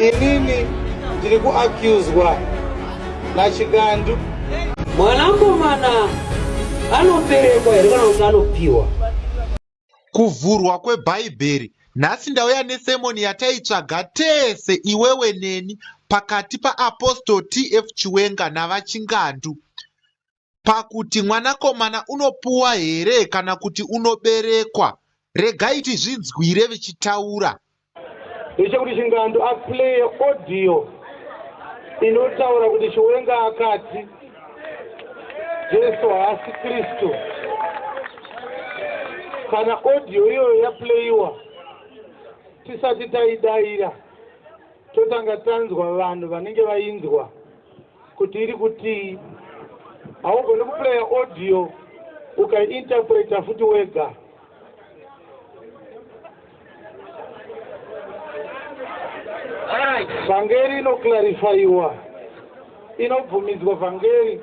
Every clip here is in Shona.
inini ndiri kuaccuswa nachigandu. Mwanakomana anoperekwa here kana kuti anopiwa? Kuvhurwa kwebhaibheri. Nhasi ndauya nesemoni yataitsvaga tese iwewe neni pakati paApostle TF Chiwenga navachingandu, pakuti mwanakomana unopuwa here kana kuti unoberekwa. Regai tizvinzwire vichitaura. Ndechekuti Chingandu aplay audio inotaura kuti Chiwenga akati Jesu haasi Kristu. Kana audio iyoyo yaplayiwa tisati taidaira totanga tanzwa vanhu vanenge vainzwa kuti iri kutii. Haugoni kuplaya audio ukaiinterpreta futi wega. Vhangeri inoclarifayiwa, inobvumidzwa vhangeri.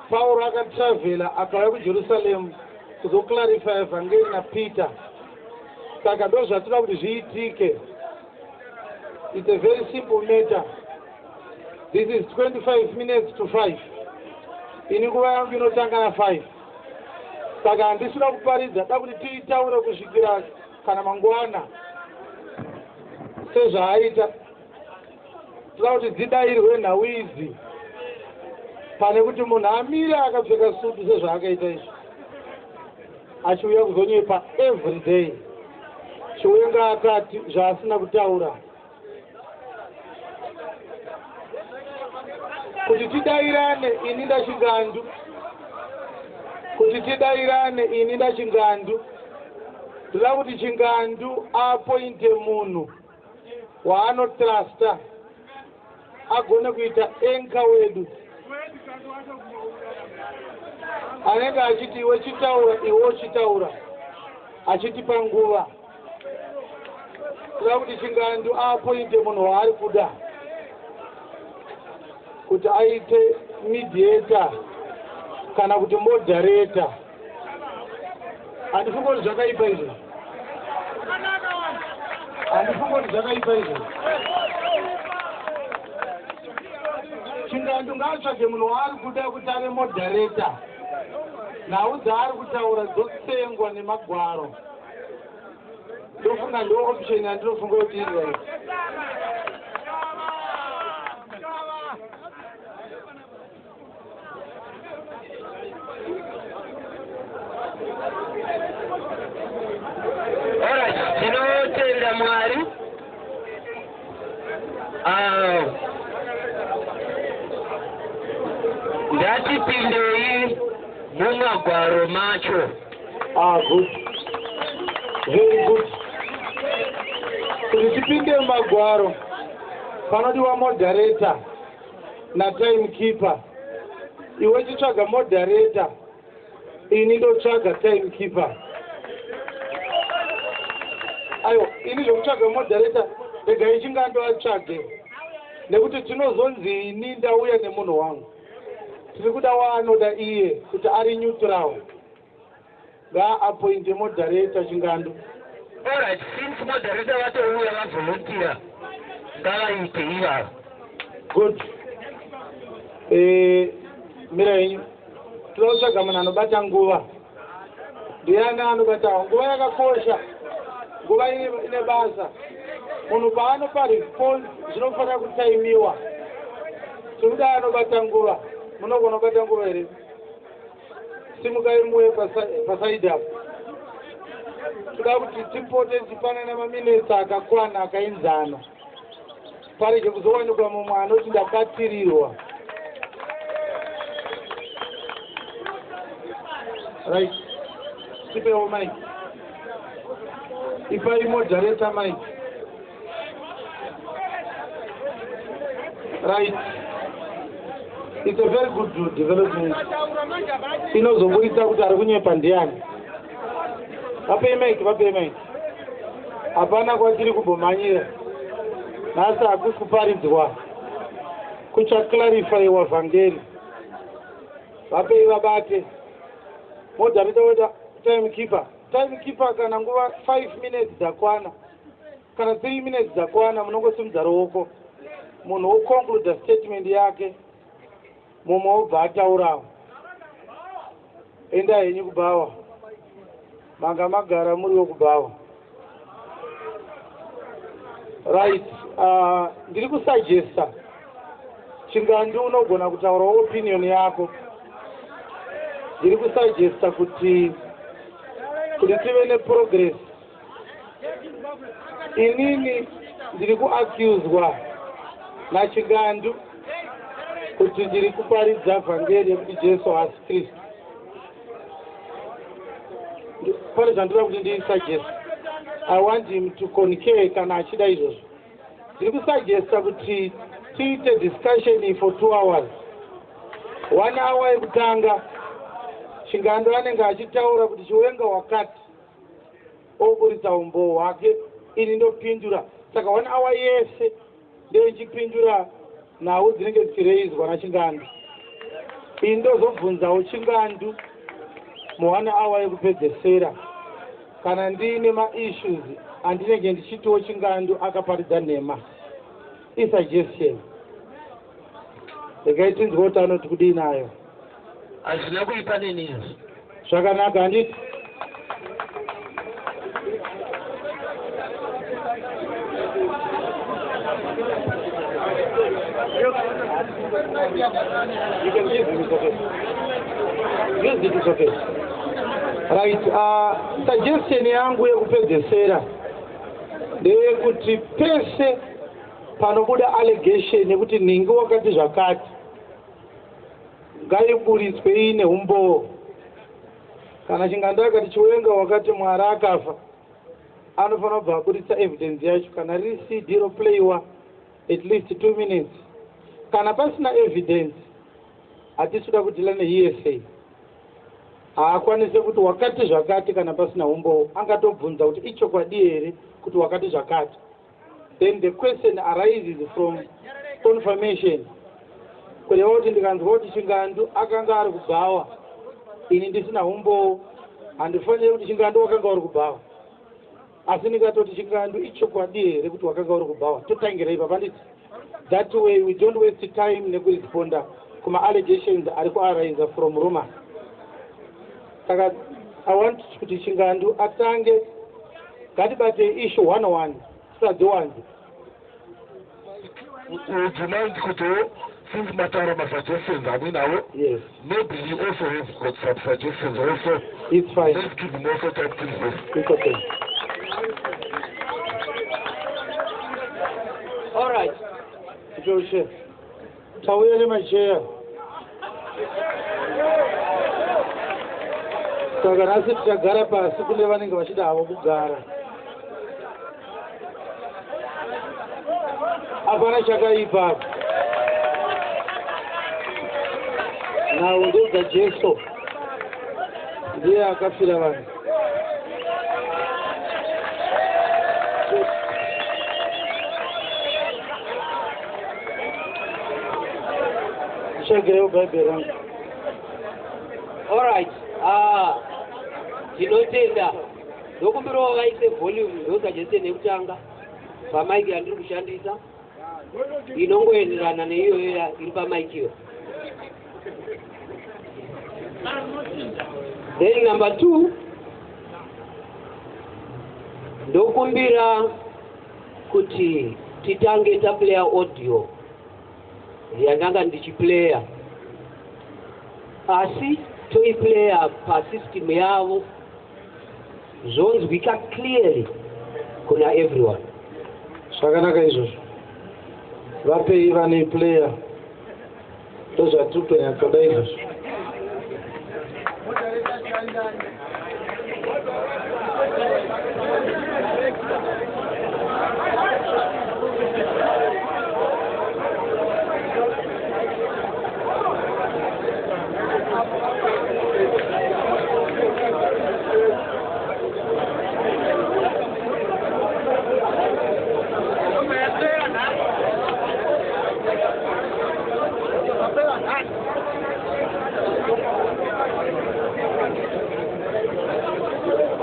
Pauro akatravhela akauya kuJerusaremu kuzoclarifya vhangeri naPeter. Saka ndo zvatoda kuti zviitike. It's a very simple matter. This is 25 minutes to 5. Ini nguva yangu inotanga na 5. Saka handisina kuparidza, da kuti tiitaure kusvikira kana mangwana sezvaaita. Toda kuti dzidairwe nhau idzi pane kuti munhu amire akapfeka sutu sezvaakaita izvi achiuya kuzonyepa every day. Chiwenga akati zvaasina kutaura kuti tidairane ini ndaChingandu, kuti tidairane ini ndaChingandu. Toda kuti Chingandu apointe munhu waanotrusta agone kuita enka wedu, anenge achiti iwe chitaura iwe chitaura, achitipa nguva. Toda kuti Chingandu apointe munhu waari kuda kuti aite mediator kana kuti moderator. Handifunga kuti zvakaipa izvi, handifunga kuti zvakaipa izvi. Chingandu ngaatsvage munhu waari kuda kuti ave moderator. Nhau dzaari kutaura dzotsengwa nemagwaro. Ndofunga ndo option yandinofunga kuti iri right. Alright, tinotenda Mwari. Ngatipindei mumagwaro macho. Good. Very good. Kuti tipinde mumagwaro panodiwa moderator na timekeeper. Iwe chitsvaga moderator, ini ndotsvaga timekeeper. Ayo, ini zvokutsvaga moderator regai Chingandu atsvage, nekuti tinozonzi ini ndauya nemunhu wangu. Tiri kuda waanoda iye kuti ari neutral. Ngaapointe moderator Chingandu. Alright, since moderator vatouya vavolunteer, ngavaite ivavo. Good. Mira yenyu, toda kutsvaga munhu anobata nguva. Ndiani anobata nguva? Yakakosha. Nguva ine basa. Munhu paanopa response zvinofanira kutaimiwa. Tinoda anobata nguva. Munogona kubata nguva here? Simukai muye paside apo. Toda kuti tipote tipane nemaminutes akakwana akaenzana. Parege kuzowanikwa mumwe anoti ndakatirirwa. Right. Tipewo mic. Ipai moderator mic. Right. It's a very good development. Inozongoita kuti ari kunyepa ndiani. Vapei mic. Hapana kwatiri kubomanyira. Nhasi hakusi kuparidzwa. Kuchaclarifayiwa vhangeri. Vapei vabate. Moderator weda timekeeper. Timekeeper kana nguva 5 minutes dzakwana kana 3 minutes dzakwana munongosimudza ruoko munhu oconclude statement yake mumwe obva ataurawo. Enda henyu kuBhawa, manga magara muriwo kuBhawa. Right, ndiri kusuggesta Chingandu unogona kutaura opinion yako. Ndiri kusuggesta kuti tive neprogress. Inini ndiri kuaccuswa naChingandu kuti ndiri kuparidza vhangeri yekuti Jesu hasi Kristu. Pane zvandinoda kuti ndisuggest. I want him to concur kana achida izvozvo. Ndiri kusuggesta kuti tiite discussion for 2 hours. 1 hour yekutanga Chingandu anenge achitaura kuti Chiwenga wakati oburitsa umboo hwake, ini ndopindura. Saka 1 hour yese ndechipindura nhau dzinenge dzichireizwa naChingandu. Ini ndozobvunzawo Chingandu mu1 hour yekupedzesera kana ndine ma-issues andinenge ndichitiwo Chingandu akaparidza nhema. Isuggestion. Regai tinzwe kuti anoti kudii nayo. Hazvina kuipa neni izvo. Zvakanaka handiti? You can give me, it's okay. Yes, it is okay. Right, suggestion yangu yekupedzesera ndeyekuti pese panobuda allegation yekuti Ningi wakati zvakati ngaiburitswe ine umboo. Kana Chingandu akati Chiwenga wakati Mwari akafa, anofanira kubva aburitsa evidence yacho. Kana riri CD roplayiwa at least 2 minutes. Kana pasina evidence hatisi kuda kudhila neESA. Haakwanise kuti wakati zvakati kana pasina umboo. Angatobvunza kuti ichokwadi here kuti wakati zvakati. Then the question arises from confirmation. Kureva kuti ndikanzwa kuti Chingandu akanga ari kuBhawa, ini ndisina umboo, handifaniri kuti Chingandu wakanga uri kuBhawa. Asi ndikatoti Chingandu ichokwadi here kuti wakanga uri kuBhawa, totangira ipa panditi. That way we don't waste time nekuresponda kuma allegations ari kuarise from rumors. Saka I want kuti Chingandu atange ngatibate issue 101 tisadziwanze. Tonight kuti since Matara my suggestions are now, Yes. maybe you also have got some suggestions also. It's fine. Let's give more sort of things. It's okay. All right. Joshua, tauya nemachea. Saka nasi tichagara pasi kune vanenge vachida havo kugara. Hapana chakaipa. Nhau ndedzaJesu ndiye akafira vanhu. Cheguei o bebê. All right. Tinotenda. Ndokumbirawo vaise volume yosuggestion yekutanga pamaiki yandiri kushandisa inongoenderana neiyoyo iri pamaikiyo. Then number 2, ndokumbira kuti titange taplaya audio yandanga ndichiplaya, asi toiplaya pasystem yavo zvonzwika clearly kuna everyone. Zvakanaka izvozvo. Vapei vane player. Ndozvatiriplaya toda izvozvo.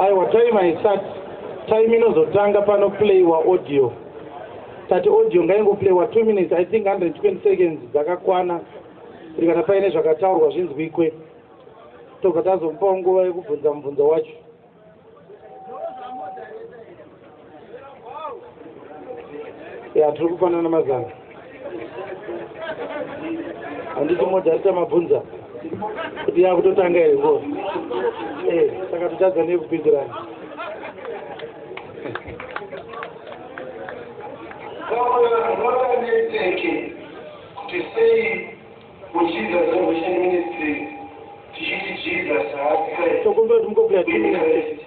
Aiwa, time haisati. Time inozotanga panoplayiwa audio. tati audio ngaingoplaywa 2 minutes I think 120 seconds dzakakwana kuti kana paine zvakataurwa zvinzwikwe tobva tazomupawo nguva yekubvunza mubvunzo wacho. Ya tiri kufanana mazana handiti modharita mabvunza kuti yakutotanga here ko saka totadza nekupindirana. What are they thinking to say with Jesus Salvation Ministry? Jesus has so kumbe tumkoplea 2 minutes.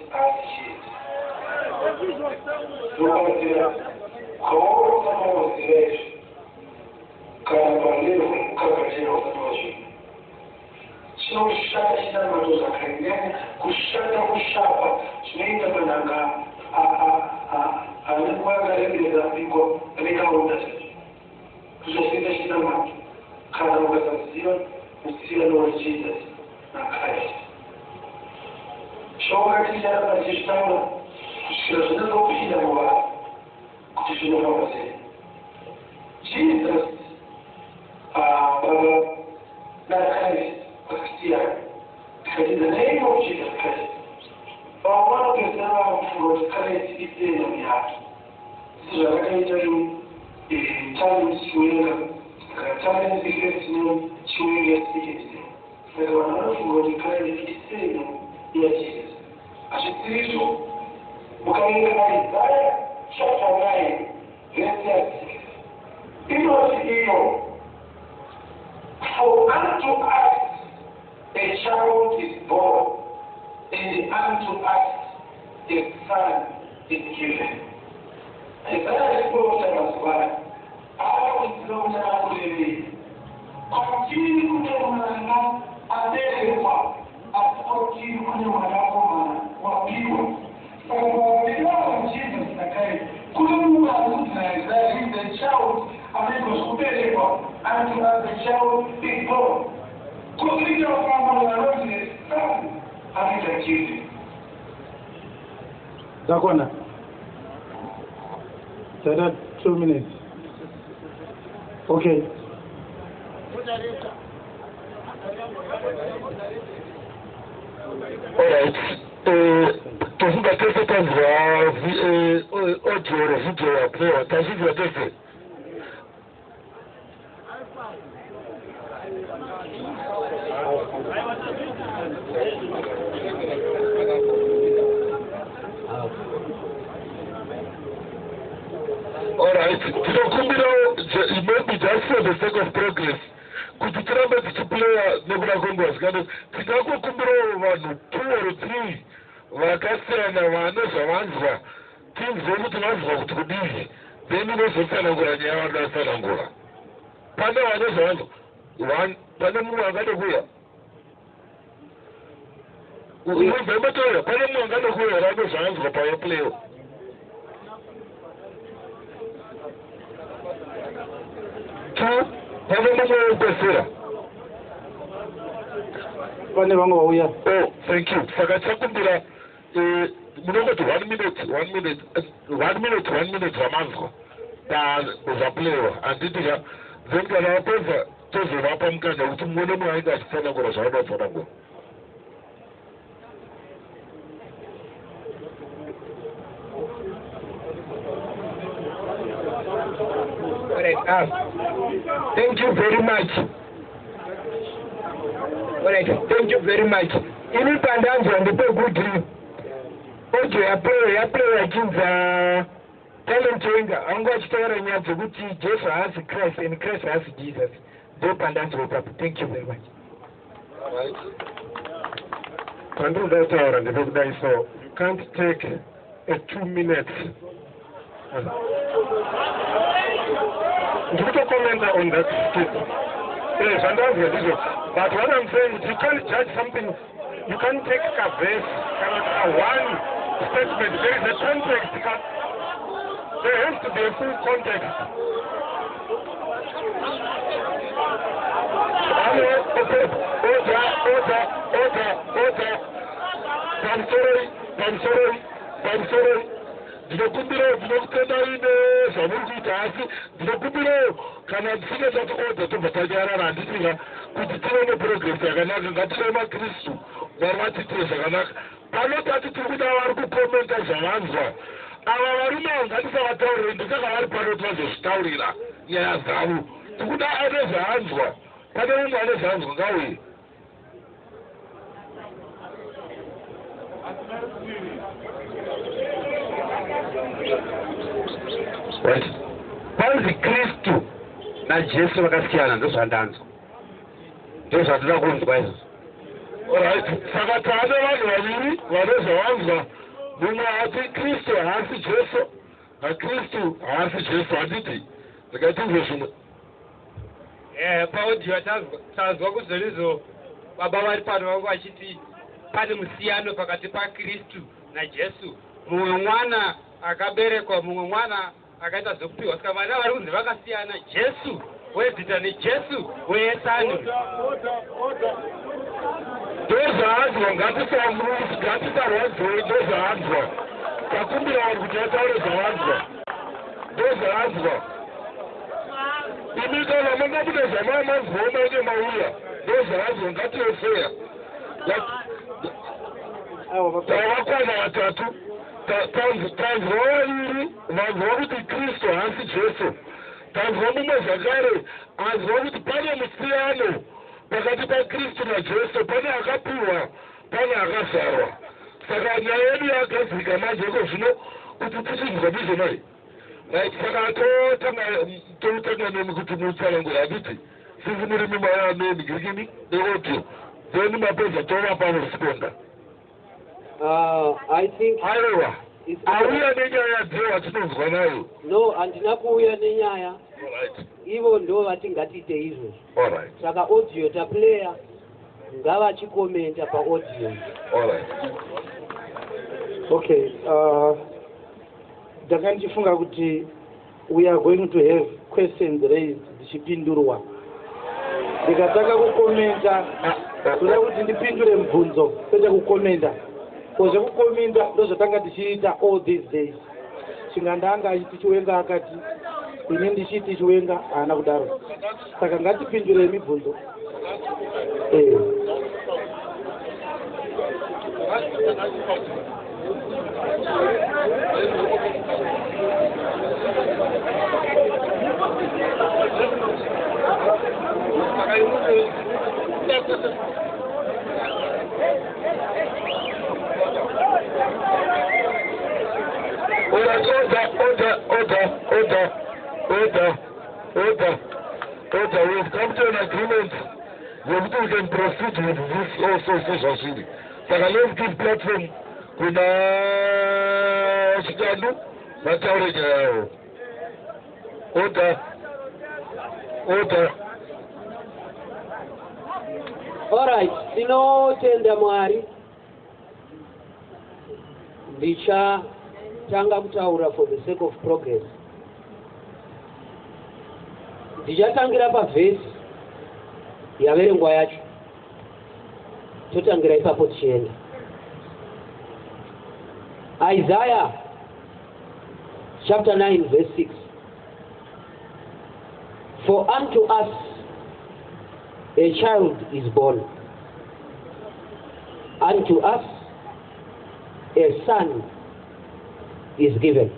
Jesus, not Christ, but Christian. Because in the name of Jesus Christ, one of the things for Christ is in the heart. This is what I can tell you. Challenge Chewing, challenge the Christian Chewing yesterday. But one of the Christ is saying, yes, Jesus. I should see you. Because Isaiah chapter 9, verse 6. It was evil. For unto us a child is born, and unto us a son is given. Isaiah is full of time as well. I was long enough to live. Continue to know and they walk. As continue to know what people. For the Lord of Jesus, couldn't recognize that he's the child. And it was available unto us the child is born. Couldn't you find the son and it's a kid? Zakwana. Say that 2 minutes. Okay. Alright. Tofuka kese tanzwa audio video ya play tajibu ya kese. Alright, tinokumbira maybe just for the sake of progress kuti tirambe tichiplaya nekuda kwengwazikana tingakukumbirawo vanhu 2 or 3 vakasiyana vane zvavanzwa tinzwe kuti vanzwa kuti kudii then inozotsanangura nyaya vanotsanangura. Pane vane zvavanzwa pane mumwe angade kuya unombemetoya pane mumwe angade kuya rane zvavanzwa payaplayo. Pane mumwe wekupesera pane vamwe vauya. Oh, thank you. Saka chakumbira munongoti 1 minute vamanzwa zvaplayiwa handitika then kana vapedza tozovapa mukana kuti muone mumwe ainge achitsanangura zvavanofanangura. Thank you very much. Alright, thank you very much. Ini pandanzwa ndipo kuti audio yaplay yachinza talent wenga anga achitaura nyaya dzekuti Jesu haasi Christ and Christ haasi Jesus. Ndipo pandanzwa ipapo. Thank you very much. Alright. Pandinoda kutaura ndipo kudai, so you can't take a 2 minutes. You can comment on that statement. Yes, but what I'm saying is you can't judge something, you can't take a verse, one statement. There is a context. There has to be a full context. Order. I'm sorry. Ndinokumbira ndinokutenda ine zvamuri kuita asi ndinokumbirawo kana tisine tatoodza tobva tanyarara handisina kuti tive neprogress yakanaka ngative makristu vari vatiitire zvakanaka panotati tiri kuda vari kukomenta zvavanzwa ava varume vangatisavataurire ndisaka vari pano tivazozvitaurira nyaya dzavo tikuda ane zvaanzwa pane mumwe ane zvaanzwa ngauye panzi kristu najesu vakasiyana ndozvandanzwa ndozvandida kunzwa izvozvo right saka taane vanhu vaviri vane zvavanzwa mumwe ati kristu haasi jesu nakristu haasi jesu handiti ndingatinzwe zvimwe paudhiyo tazwa kuzvonizo baba vari pano vangu vachiti pane musiyano pakati pakristu najesu mumwe mwana akaberekwa mumwe mwana akaita zvokupiwa saka vana vari kunzi vakasiyana jesu wedzita nejesu weyesano ndozvaanzwa ngatitarwadzoi ndozvaanzwa takumbira vanhu kuti vataure zvavanzwa ndozvaanzwa imi kana manga mune zvamamanzwawo mainge mauya ndozvaanzwa ngatiofeya tavakwana vatatu tanzwa vaviri vanzwa kuti kristu haasi jesu tanzwa mumwe zvakare anzwa kuti pane musiyano pakati pakristu najesu pane akapiwa pane akazvarwa saka nyaya yedu yagadzirika majeko zvino kuti tichinzwa ndizvonai saka totanga nemi kuti mutsanangura handiti sisi muri mimaya nemigirikini neaudio then mapedza tovapa responda I think aiwa auya nenyaya dzewa tinonzwa nayo no handina kuuya nenyaya ivo ndo vati ngatiite izvozvo saka audio taplayer ngavachikomenta paaudio okay ndanga ndichifunga kuti we are going to have questions raised dzichipindurwa ndikataka kukomenta kuda kuti ndipindure mibvunzo kwete kukomenta kozvekukomenta ndozvatanga tichiita all these days chingandanga achiti chiwenga akati ine ndichiti chiwenga haana kudaro saka ngatipindure mibvunzo Order. We've come to an agreement. We can proceed with this also social shooting. So let's give platform kuna Chitandu, Mataure. Order. all right tinotenda Mwari ndichatanga kutaura for the sake of progress ndichatangira pavhesi yaverengwa yacho totangira ipapo tichienda Isaiah chapter 9 verse 6 for unto us a child is born, unto us a son is given.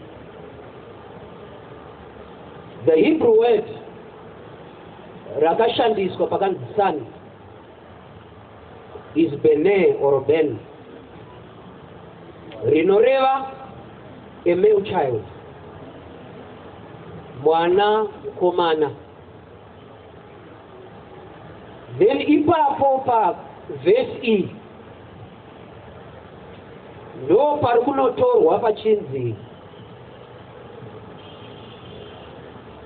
The Hebrew word rakashandiswa pakanzi son is bene or ben, rinoreva a male child, mwana mukomana. Then ipapo pa verse E ndo parikunotorwa pachinzi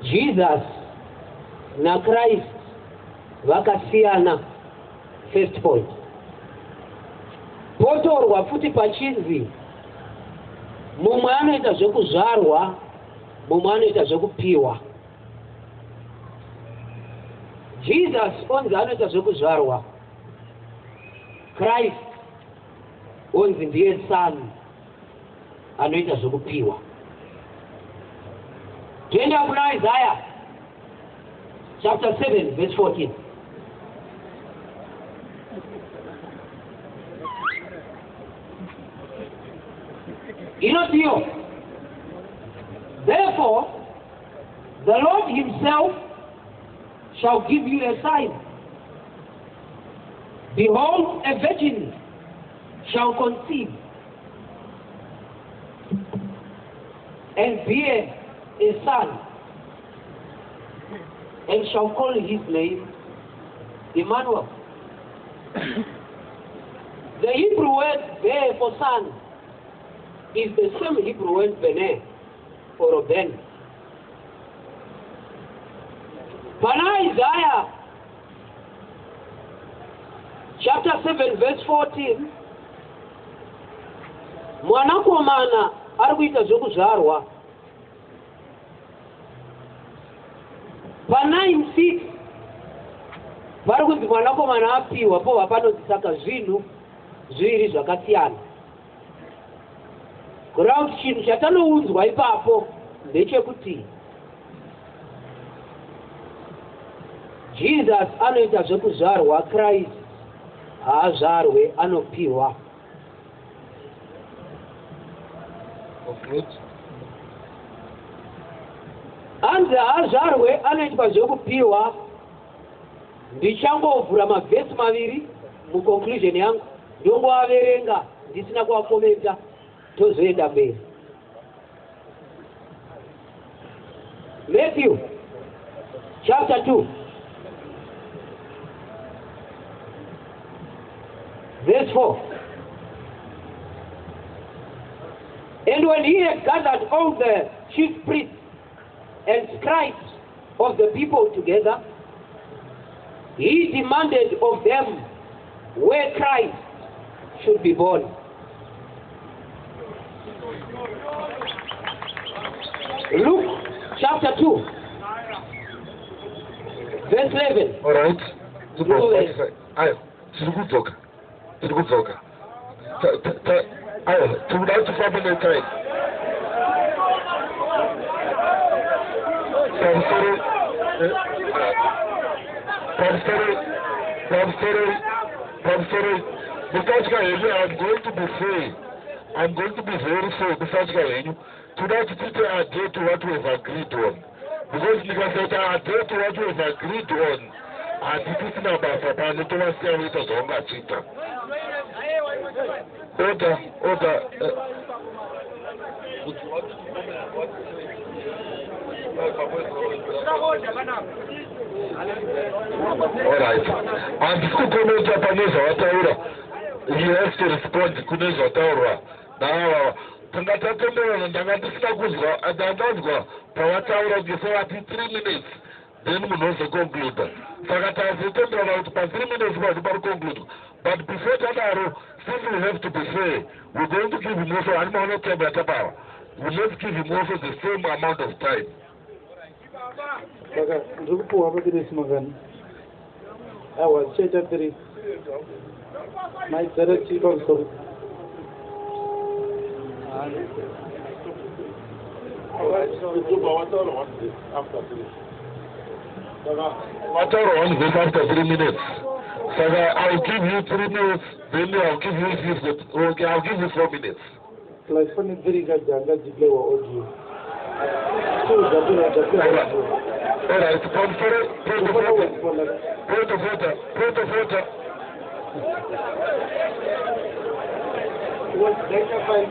Jesus na Christ vakasiyana. First point. Potorwa futi pachinzi mumwe anoita zvekuzvarwa mumwe anoita zvekupiwa. Jesus onzi anoita zvekuzvarwa, Christ onzi ndiye son anoita zvekupiwa. Turn up now Isaiah chapter 7 verse 14. Inotio. Therefore, the Lord himself shall give you a sign. Behold, a virgin shall conceive and bear a son, and shall call his name Emmanuel. The Hebrew word bear for son is the same Hebrew word beneh or ben. Pana Isaiah chapter 7 verse 14, mwanakomana ari kuita zvekuzvarwa. Pa 9:6 vari kunzi mwanakomana apiwa, po vapanonzi saka zvinhu zviviri zvakasiyana. Kureva kuti chinhu chatanounzwa ipapo ndechekuti Jesus anoita zvekuzvarwa, Christ haazvarwe, anopiwa. Anzi haazvarwe, anoitwa zvekupiwa. Ndichangovhura mavhesi maviri muconclusion yangu, ndongoaverenga ndisina kuakomenta, tozoenda mberi. Matthew chapter 2 verse 4. And when he had gathered all the chief priests and scribes of the people together, he demanded of them where Christ should be born. Luke chapter 2 verse 11. All right. Ayo, tirikudzoka. Ayo, tikuda kufamba netai. Pamsoro, Musatka Henyu, I'm going to be free. I'm going to be very free, Musatka Henyu. Today to adhere to what we have agreed on. Because Nikaseta adhere to what we have agreed on. And it is now about Sapana to us there with us on that chita. Order. Alright. And kukono Japanese wataura. You have to respond kuneza wataura. Now tangatatembea ndangatisina kuzwa adandazwa pawataura before ati 3 minutes. Then munoze conclude. Sakatazitembea kuti pa 3 minutes but conclude. But before that, since we have to be fair, we're going to give him also we'll not give him also the same amount of time. Saka ndikupuwa padiresi magani. Awa cheta 3. Maizara chipa msoro. What are on this after 3 minutes? So I'll give you 3 minutes, then I'll give you 50. Okay, I'll give you 4 minutes. Like funny very good janga jiblewa audio. So alright, point of order. What data file?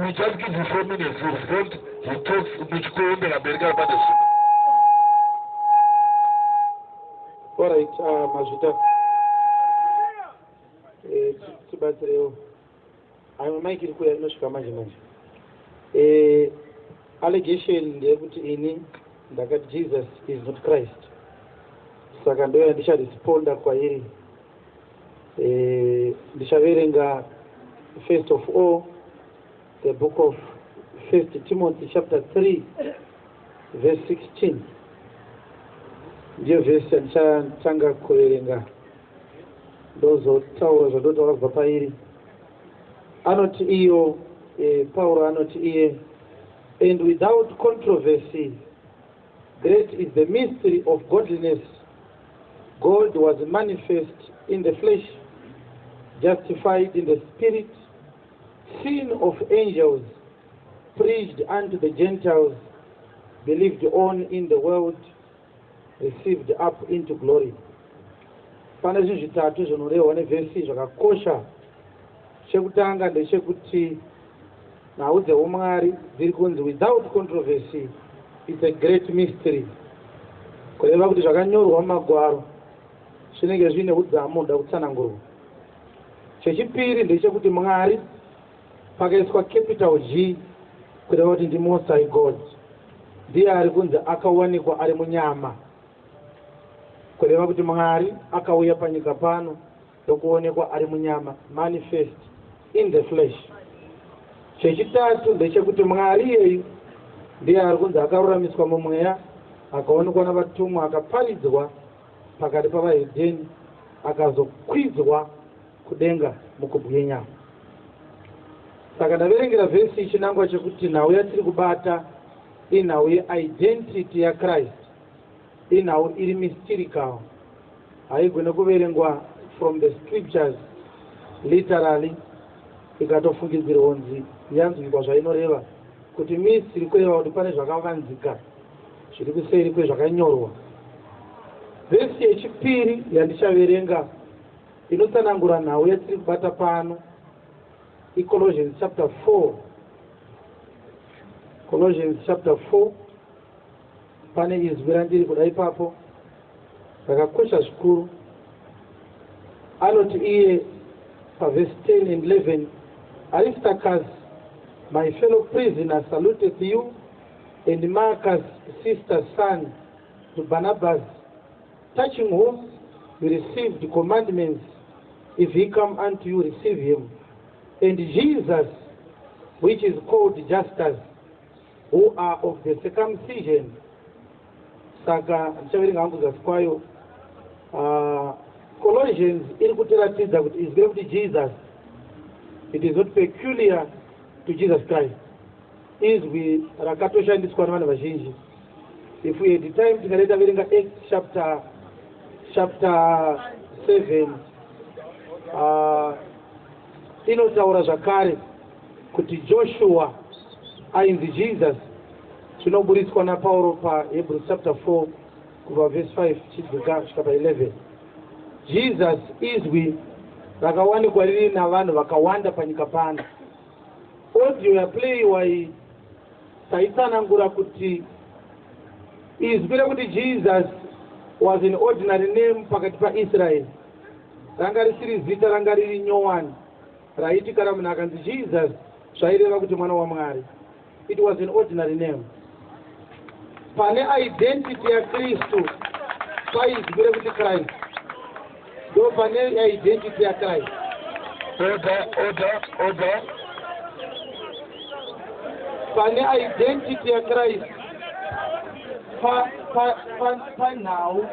We just give you 4 minutes. You respond. He talks. America. Alright, Majuta. Tibatreo. I'm making clear no shikamaji manje. Allegation ndekuti ini ndakati Jesus is not Christ. Saka ndoya ndicharesponda kwa hili. Ndichaverenga first of all the book of 1 Timothy chapter 3 verse 16. Ndiyo verse ndichatanga kuverenga. Ndozotaura zvadotaura kubva pairi. Anoti iyo Paulo anoti iye, and without controversy great is the mystery of godliness. God was manifest in the flesh, justified in the spirit, seen of angels, preached unto the Gentiles, believed on in the world, received up into glory. Pana zvinhu zvitatu zvinorehwa nevhesi zvakakosha. Chekutanga ndechekuti nhau dzeumwari dziri kunzi without controversy, it's a great mystery. Kureva kuti zvakanyorwa mumagwaro zvinenge zvine udzamu hunoda kutsanangurwa. Chechipiri ndechekuti Mwari pakaiswa capital G kureva kuti ndi Most High God, ndiye ari kunzi akawanikwa ari munyama, kureva kuti Mwari akauya panyika pano ndokuonekwa ari munyama, manifest in the flesh. Chechitatu ndechekuti Mwari iyeyu ndiye ari kunzi akaruramiswa mumweya, akaonekwa navatumwa, akaparidzwa pakati pavahedheni, akazokwidzwa kudenga mukubwinya nyama. Saka ndaverengera vhesi ichinangwa chekuti nhau yatiri kubata inhau yeidentity yaChrist, inhau iri mystical, haigone kuverengwa from the scriptures literally ikatofungidzirwa nzi yanzwikwa zvainoreva kuti mystery kureva kuti pane zvakavanzika zviri kuseri kwezvakanyorwa. Vhesi yechipiri yandichaverenga inotsanangura nhau yatiri kubata pano Colossians chapter 4. Colossians chapter 4 pane izwi randiri kuda ipapo rakakosha zvikuru. Anoti iye paverse 10 and 11, Aristarchus, my fellow prisoner, saluteth you, and Marcus, sister's son, to Barnabas, touching whom you received commandments. If he come unto you, receive him. And Jesus, which is called Justus, who are of the circumcision. Saka ndichaverenga hangu zasi kwayo. Colossians iri kutiratidza kuti is going to Jesus. It is not peculiar to Jesus Christ. Izwi rakatoshandiswa navanhu vazhinji. If we had the time tikareta verenga Acts chapter 7, inotaura zvakare kuti Joshua ainzi Jesus. Zvinoburitswa naPauro paHebrews chapter 4 kubva verse 5 chidzika kusvika pa11. Jesus izwi rakawanikwa riri navanhu vakawanda panyika pano. Audio yaplayiwa iyi taitsanangura kuti izwi rekuti Jesus was an ordinary name pakati paIsrael. Ranga risiri zita ranga riri nyowani raiti kana munhu akanzi Jesus zvaireva kuti mwana waMwari. It was an ordinary name. Pane identity yaKristu paizwi rekuti Christ, ndo pane identity yaChrist. Order. Pane identity yaChrist panhau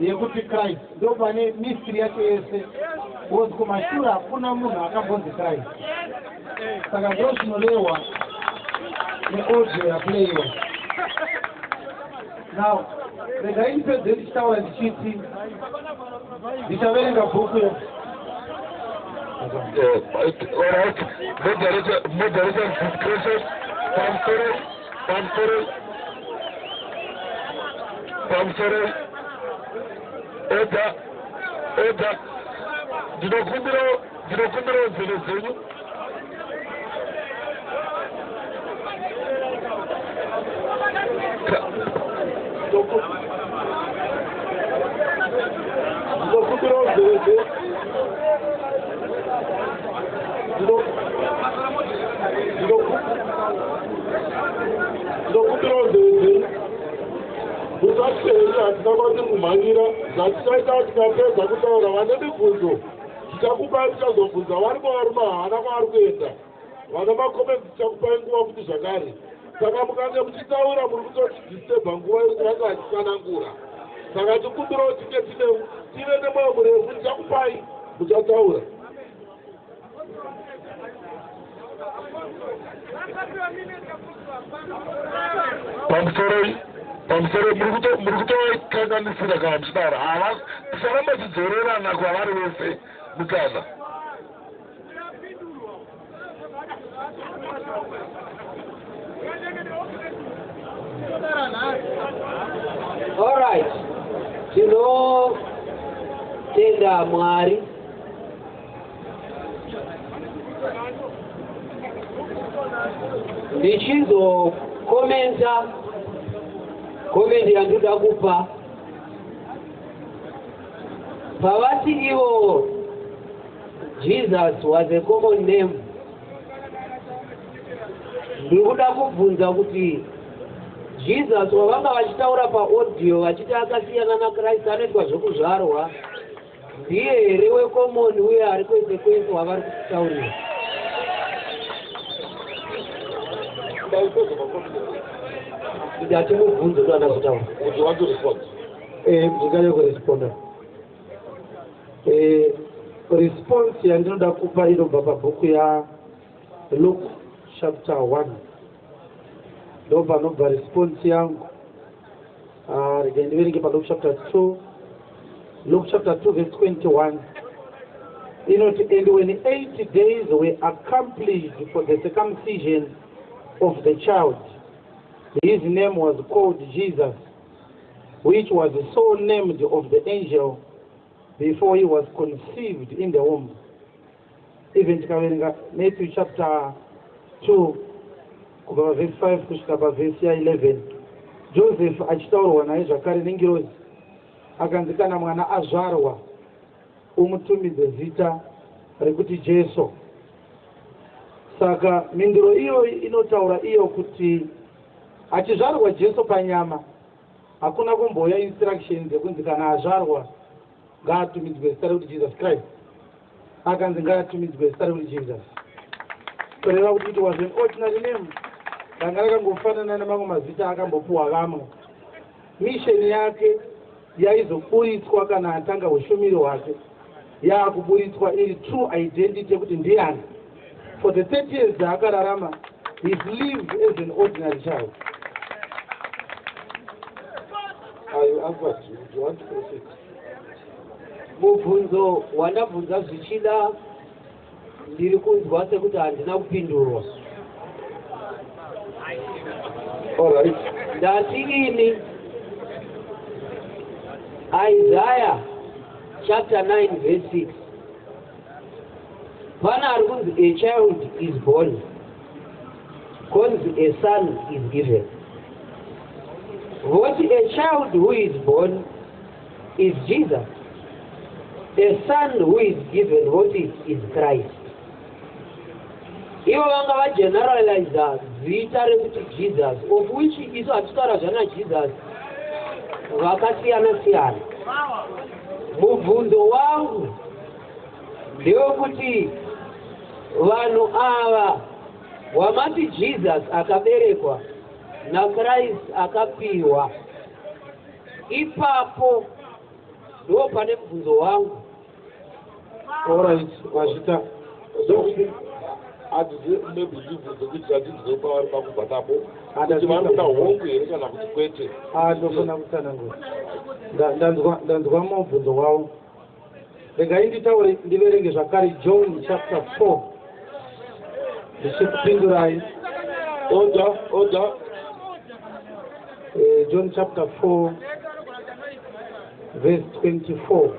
yekuti Christ ndo pane mystery yacho yese. Because kumashure hakuna munhu akambonzi Christ. Saka ndo zvinorehwa neaudio yaplayiwa. Now, regai ndipedze ndichitaura ndichiti ndichaverenga bhuku Alright, moderation discretion, Pamsore, Order, ndinokumbira nzeve dzenyu. kwati kumhanyira zvatichaita tikapedza kutaura vane mibvunzo tichakupai tichazobvunza vari kwavari mahana kwavari kuenda vana makomenti tichakupai nguva kuti zvakare saka mukange muchitaura muri kutoti disturba nguva yekuti vanga vachitsanangura saka tikumbirawo tinge tive nemwoyo murefu tichakupai muchataura pamusoro muri kutovakanganisira kana muchidaro hava tisaramba tidzorerana kwavari vese mukana. All right. Tinotenda Mwari. Ndichizokomenta komenti yandoda kupa pavati ivo Jesus was a common name. Ndikuda kubvunza kuti Jesus wavanga vachitaura paaudio vachiti akasiyana naKristu anoitwa zvokuzvarwa ndiye here wecommon uye ari kwese kwese wavari kutaurira? kuti hatimubvunze kuti ana kutaura ndingade kuresponda. Response yandinoda kupa inobva pabhuku yaLuke chapter 1 ndo panobva response yangu. Rega ndiverenge paLuke chapter 2. Luke chapter 2 verse 21 inoti, and when 8 days were accomplished for the circumcision of the child, his name was called Jesus, which was so named of the angel before he was conceived in the womb. Even tikaverenga Matthew chapter 2 kubva verse 5 kusvika verse 11, Joseph achitaurwa naye zvakare nengirozi akanzi kana mwana azvarwa umutumidze zita rekuti Jesu. Saka mindiro iyo inotaura iyo kuti achizvarwa Jesu panyama hakuna kumboya instructions dzekunzi kana azvarwa ngaatumidzwe zita rekuti Jesus Christ, akanzi ngaatumidzwe zita rekuti Jesus, kureva kuti it was an ordinary name, ranga rakangofanana nemamwe mazita akambopuwa vamwe. Misheni yake yaizoburitswa kana atanga ushumiri hwake, yaakuburitswa iri true identity yekuti ndiani. For the 30 years dzaakararama, he lived as an ordinary child. I answered you. Do you want to proceed? Mubvunzo wandabvunza zvichida ndiri kunzwa sekuti handina kupindurwa. Alright. Ndati ini Isaiah chapter 9 verse 6. Pana ari kunzi a child is born, kunzi a son is given. What a child who is born is Jesus. A son who is given, what is Christ. Ivo vanga vageneraliza zita rekuti Jesus, of which iso hatitaura zvana Jesus vakasiyana siyana. Mubvunzo wangu ndewekuti vanhu ava wamati Jesus akaberekwa naKristu akapiwa, ipapo ndo pane mubvunzo wangu. Alright, vachita maybe zvibvunzo kuti zvatidzizo pavari pakubva tapo kuti vari kuda hongu here kana kuti kwete. Ndofana kutsanangura. Ndanzwa mubvunzo wavo. Regai nditaure ndiverenge zvakare John chapter 4 ndichikupindurai. Order. John chapter 4 verse 24.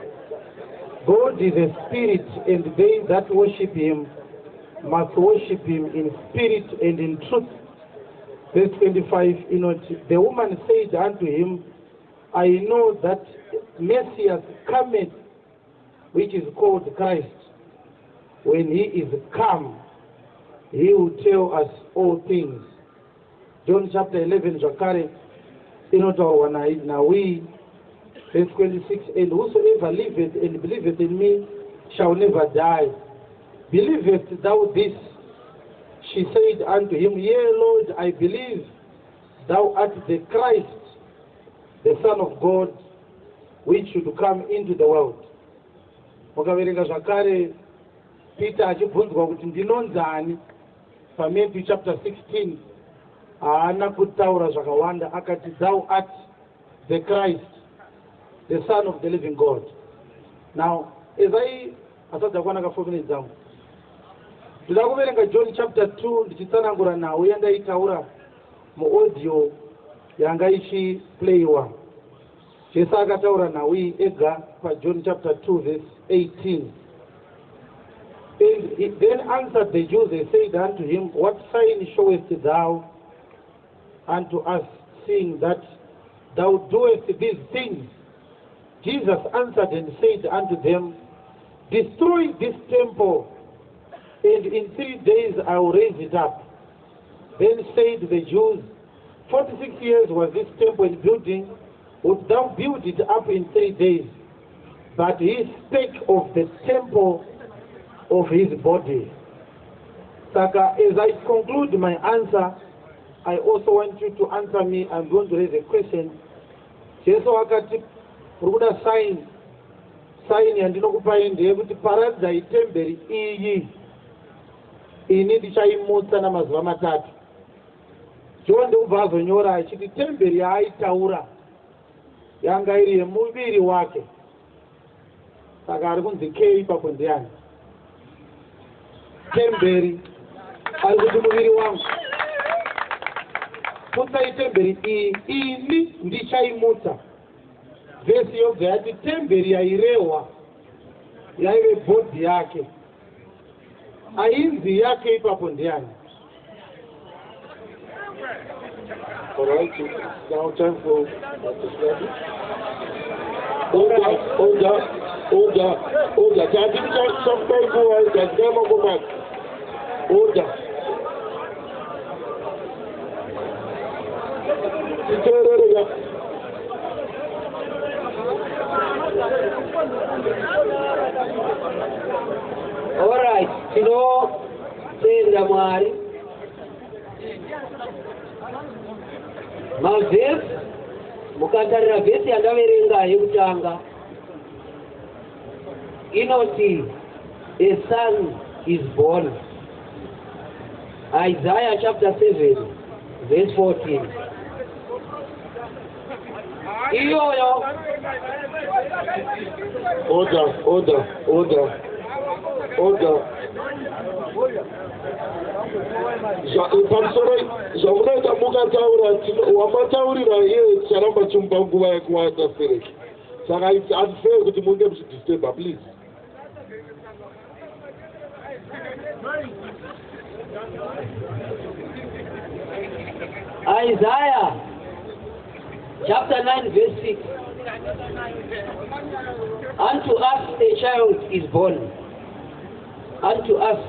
God is a spirit, and they that worship him must worship him in spirit and in truth. Verse 25, the woman said unto him, I know that Messiah cometh, which is called Christ. When he is come, he will tell us all things. John chapter 11, Zakari, nawi Verse 26, and whosoever liveth and believeth in me shall never die. Believest thou this? She said unto him, Yea, Lord, I believe thou art the Christ, the Son of God, which should come into the world. Mukaverenga zvakare Peter achibvunzwa kuti ndinonzani paMatthew chapter 16 haana kutaura zvakawanda, akati thou art the Christ, the Son of the living God. Now, as I asadza kwanaka 4 minutes down, ndida kuverenga John chapter 2 ndichitsanangura nawo yandaitaura muaudio yanga ichiplayiwa. Jesu akataura nawo ega paJohn chapter 2 verse 18. And he then answered the Jews, they said unto him, What sign showest thou unto us, seeing that thou doest these things? Jesus answered and said unto them, Destroy this temple, and in 3 days I will raise it up. Then said the Jews, 46 years was this temple in building, would thou build it up in 3 days? But he spake of the temple of his body. Saka, as I conclude my answer, I also want you to answer me. I'm going to raise a question. Jesu akati urikuda sign yandinokupai ndeyekuti paradzai temberi iyi ini ndichaimutsa namazuva matatu. John ndokubva azonyora achiti temberi yaaitaura yanga iri yemuviri wake. Saka ari kunzi kei ipapo ndiani? Temberi ari kuti muviri wangu. Putsai temberi iyi ini ndichaimutsa. Vhesi yobva yati temberi yairehwa yaive bhodhi yake. Ainzi yake ipapo ndiani? All right, now time for Order. Can you just some people that never go back? Order. All right, tenda Mwari. Mavhesi mukatarira vhesi yandaverenga yekutanga inoti a son is born. Isaiah chapter 7 verse 14. Iyoyo. Order. Zvamunoita mukataura wamataurira iye charamba chimupa nguva yekuwanda sereki. Saka it's unfair kuti munge muchidisturba, please. Isaiah chapter 9 verse 6. Unto us a child is born, unto us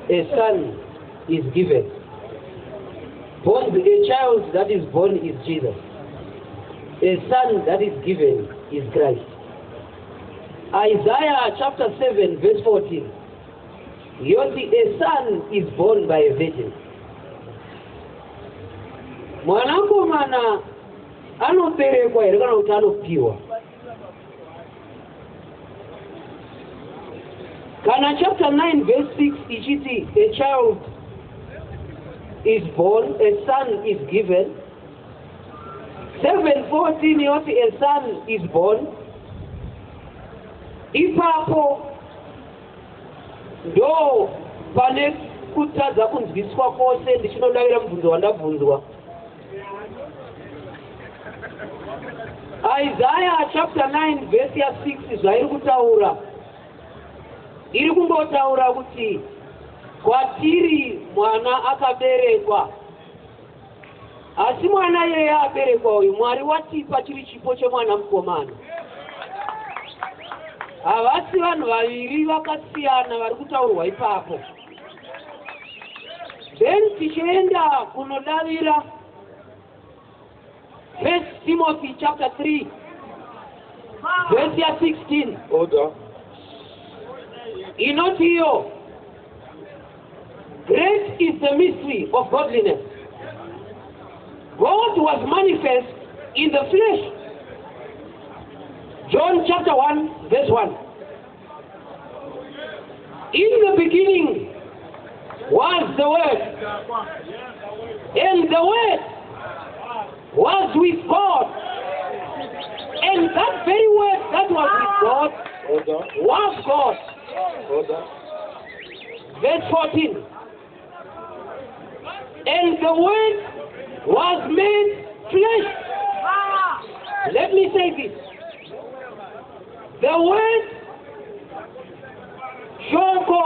a son is given. A child that is born is Jesus. A son that is given is Christ. Isaiah chapter 7 verse 14. Yoti, a son is born by a virgin. Mwanakomana anoberekwa here kana kuti anopiwa. Kana chapter 9 verse 6 ichiti a child is born, a son is given. 7:14 yoti a son is born. Ipapo ndo pane kutadza kunzwiswa kwose ndichinodavira mubvunzo wandabvunzwa. Isaiah chapter 9 verse 6 zvairi kutaura, iri kungotaura kuti kwatiri mwana akaberekwa, asi mwana iyeye aberekwa uyu Mwari watipa chiri chipo chemwana mukomana. Havasi vanhu vaviri vakasiyana vari kutaurwa ipapo. Then tichienda kunodavira First Timothy chapter 3 verse 16. Order. Inotio. Great is the mystery of godliness. God was manifest in the flesh. John chapter 1, verse 1. In the beginning was the Word, and the Word was with God, and that very Word that was with God was God. Verse 14. And the Word was made flesh. Let me say this. The Word shoko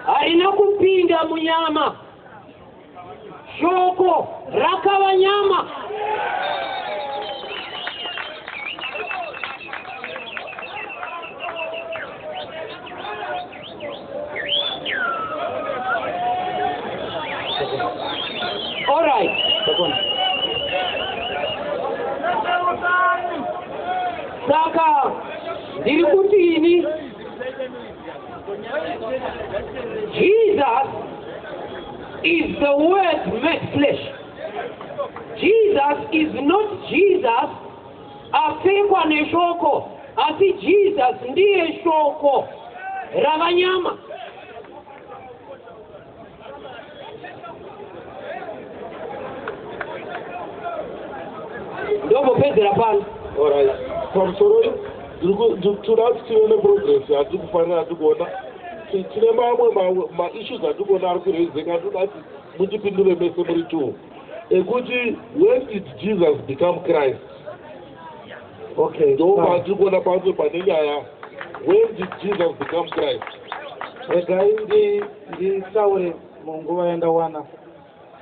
haina kupinda munyama. Shoko rakawa nyama. All right. Saka dirikutini. Jesus is the Word made flesh. Jesus is not Jesus apekwa neshoko. Ati Jesus ndiye shoko ravanyama. Ndobo pedra pale. Alright. Pamsoroi tunatione progress atikufana atikuona tine mamwe issues atikuona ari kureizeka tunati mutipindure mese muri tu ekuti when did Jesus become Christ? Okay. Ndo atikuona panze pane nyaya when did Jesus become Christ? Regai nditaure munguva yandawana.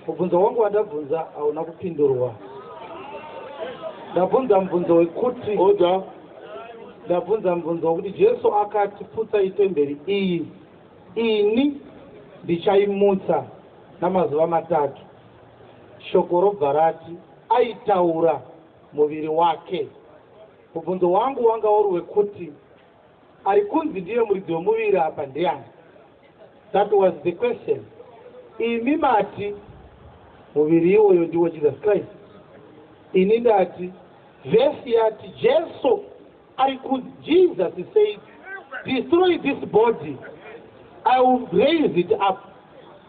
Mubvunzo wangu wandabvunza hauna kupindurwa. Ndabvunza mubvunzo wekuti Order. ndabvunza mubvunzo wekuti Jesu akati putsai temberi iyi ini ndichaimutsa namazuva matatu. Shoko robva rati aitaura muviri wake. Mubvunzo wangu wanga uri wekuti ari kunzi ndiye muridzi wemuviri apa ndiani? That was the question. Imi mati muviri iwoyo ndiwo Jesus Christ. Ini ndati verse yati Jesu ari kunzi, Jesus said, destroy this body, I will raise it up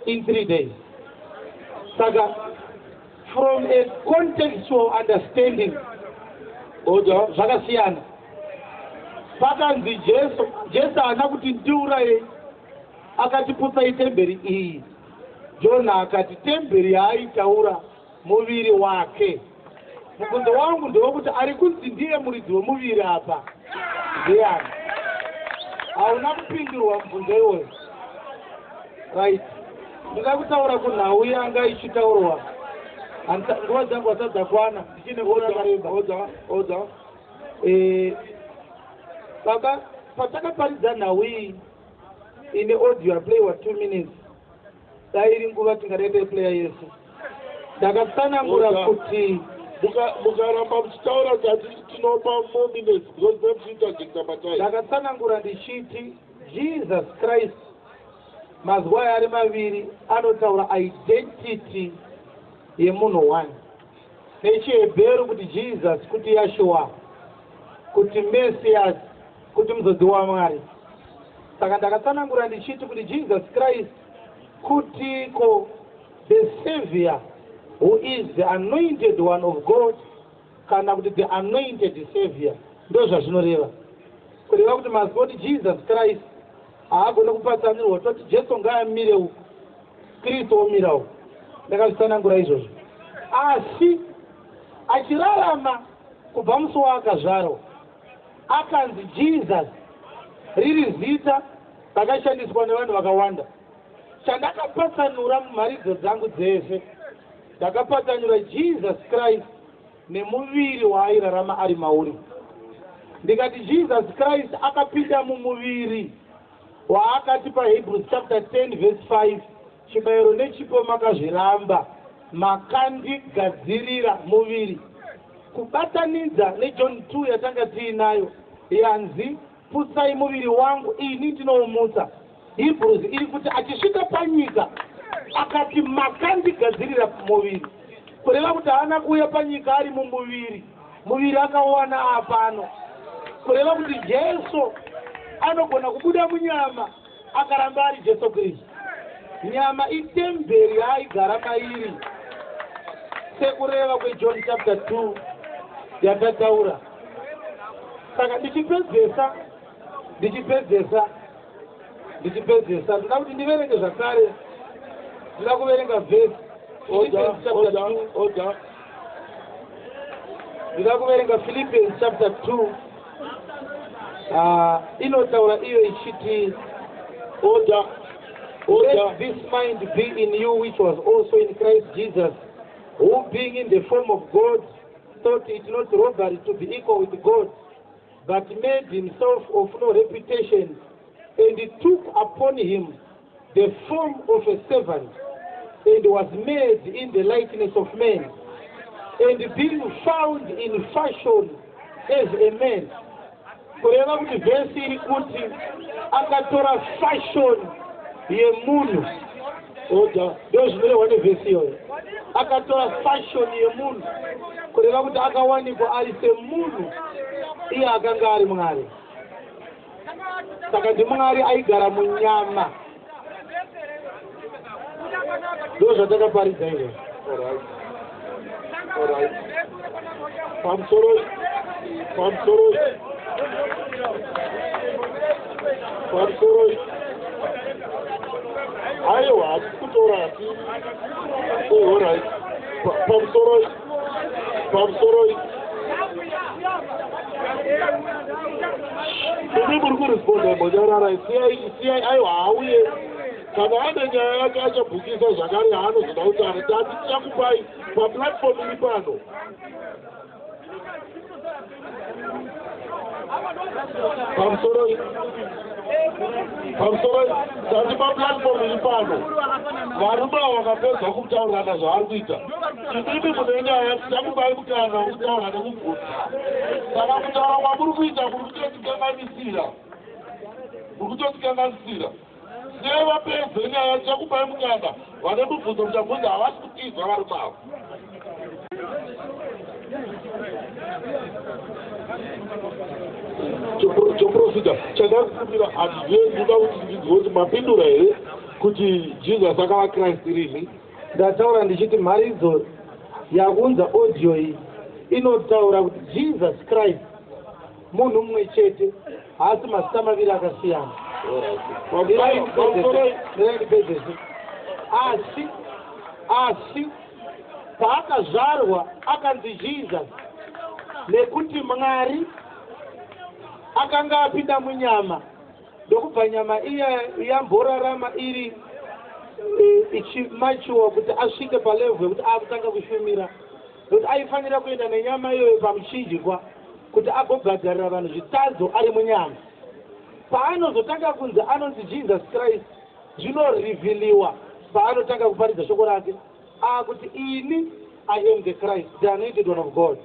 in 3 days. Saka, from a contextual understanding, zvakasiyana. Pakanzi Jesu haana kuti ndiuraye akatiputsai temberi iyi. Jona akati temberi yaaitaura muviri wake. Mubvunzo wangu ndewekuti ari kunzi ndiye muridzi wemuviri apa ndiani? Hauna kupindurwa mubvunzo iwoyo. Right. Ndinga kutaura kunhau yanga ichitaurwa. Nguva dzangu hasadza kwana ndichine kuona kareba. Order. Baba, patakaparidza nhau iyi ine audio play wa 2 minutes. Dai iri nguva tingarete player yesu. Ndakatsanangura kuti mukaramba muchitaura kuti tinopa 4 minutes because then titajekta matai. Ndakatsanangura ndichiti Jesus Christ mazuva aya ari maviri anotaura identity yemunhu one. Nechihebheru kuti Jesus kuti Yeshua, kuti Messias, kuti muzodzi waMwari. Saka ndakatsanangura ndichiti kuti Jesus Christ kutiko the Savior who is the anointed one of God, kana kuti the anointed Savior. Ndo zvazvinoreva. Kureva kuti maziko kuti Jesus Christ haagone kupatsanirwa toti Jesu ngaamire uku, Kristu omira uku. Ndakazvitsanangura izvozvo. Asi achirarama kubva musi waakazvarwa akanzi Jesus, riri zita rakashandiswa nevanhu vakawanda. Chandakapatsanura mumharidzo dzangu dzese, ndakapatsanura Jesus Christ nemuviri waairarama ari mauri. Ndikati Jesus Christ akapinda mumuviri waakati paHebrews chapter 10 verse 5, chibayiro nechipo makazviramba, makandigadzirira muviri. Kubatanidza neJohn 2 yatanga tiinayo yanzi putsai muviri wangu ini ndinoumutsa. Hebrews iri kuti achisvika panyika akati makandigadzirira muviri, kureva kuti haana kuuya panyika ari mumuviri, muviri akawana apano, kureva kuti Jesu anogona kubuda munyama akaramba ari Jesu Kristu. Nyama itemberi yaigara mairi sekureva kweJohn chapter 2 yakataura. Saka ndichipedzesa ndinoda kuti ndiverenge zvakare, ndinoda kuverenga vhesi ndinoda kuverenga Philippians chapter 2. Inotaura iyo ichiti let this mind be in you which was also in Christ Jesus, who being in the form of God thought it not robbery to be equal with God, but made himself of no reputation, and he took upon him the form of a servant, and was made in the likeness of men, and being found in fashion as a man. Kureva kuti vhesi iri kuti akatora fashion yemunhu. Ndio zvinorehwa nevhesi iyoyo. Akatora fashion yemunhu, kureva kuti akawanikwa ari semunhu iye akanga ari Mwari. Saka ndiMwari aigara munyama. Ndio zvatakaparidza izvo. Alright. Pamusoro. Aiwa, kutora ati. Alright. Pamusoro. Ndiri muri kuresponda monyarara, siyai aiwa auye. Kana ane nyaya yake achabhukisa zvakare haanozoda kuti aritati tichakupai paplatform iri pano. Pamusoro tati paplatform iri pano. Varume vakapedza kutaurirana zvavari kuita. Imi mune nyaya tichakupai mukana wokutaura nekubvunza. Saka kutaura kwamuri kuita muri kutotikanganisira. Nevapedze nyaya tichakupai mukana, vane mubvunzo muchabvunza havasi kutizwa vari mavo. Choprofita chandakumbira handinoda kuti ndinzwe kuti mapindura here kuti Jesus akava Christ rini. Ndataura ndichiti mharidzo yakunza audio iyi inotaura kuti Jesus Christ munhu mumwe chete, haasi mazita maviri akasiyana. Asi paakazvarwa akanzi Jesus nekuti Mwari akanga apinda munyama, ndokubva nyama iya yamborarama iri ichimachuwa kuti asvike palevhu yekuti akutanga kushumira, nokuti aifanira kuenda nenyama iyoyo pamuchinjikwa kuti agobhadharira vanhu zvitadzo ari munyama. Paanozotanga kunzi anonzi Jesus Christ, zvinorivhiliwa paanotanga kuparidza shoko rake akuti ini I am the Christ, the anointed one of God.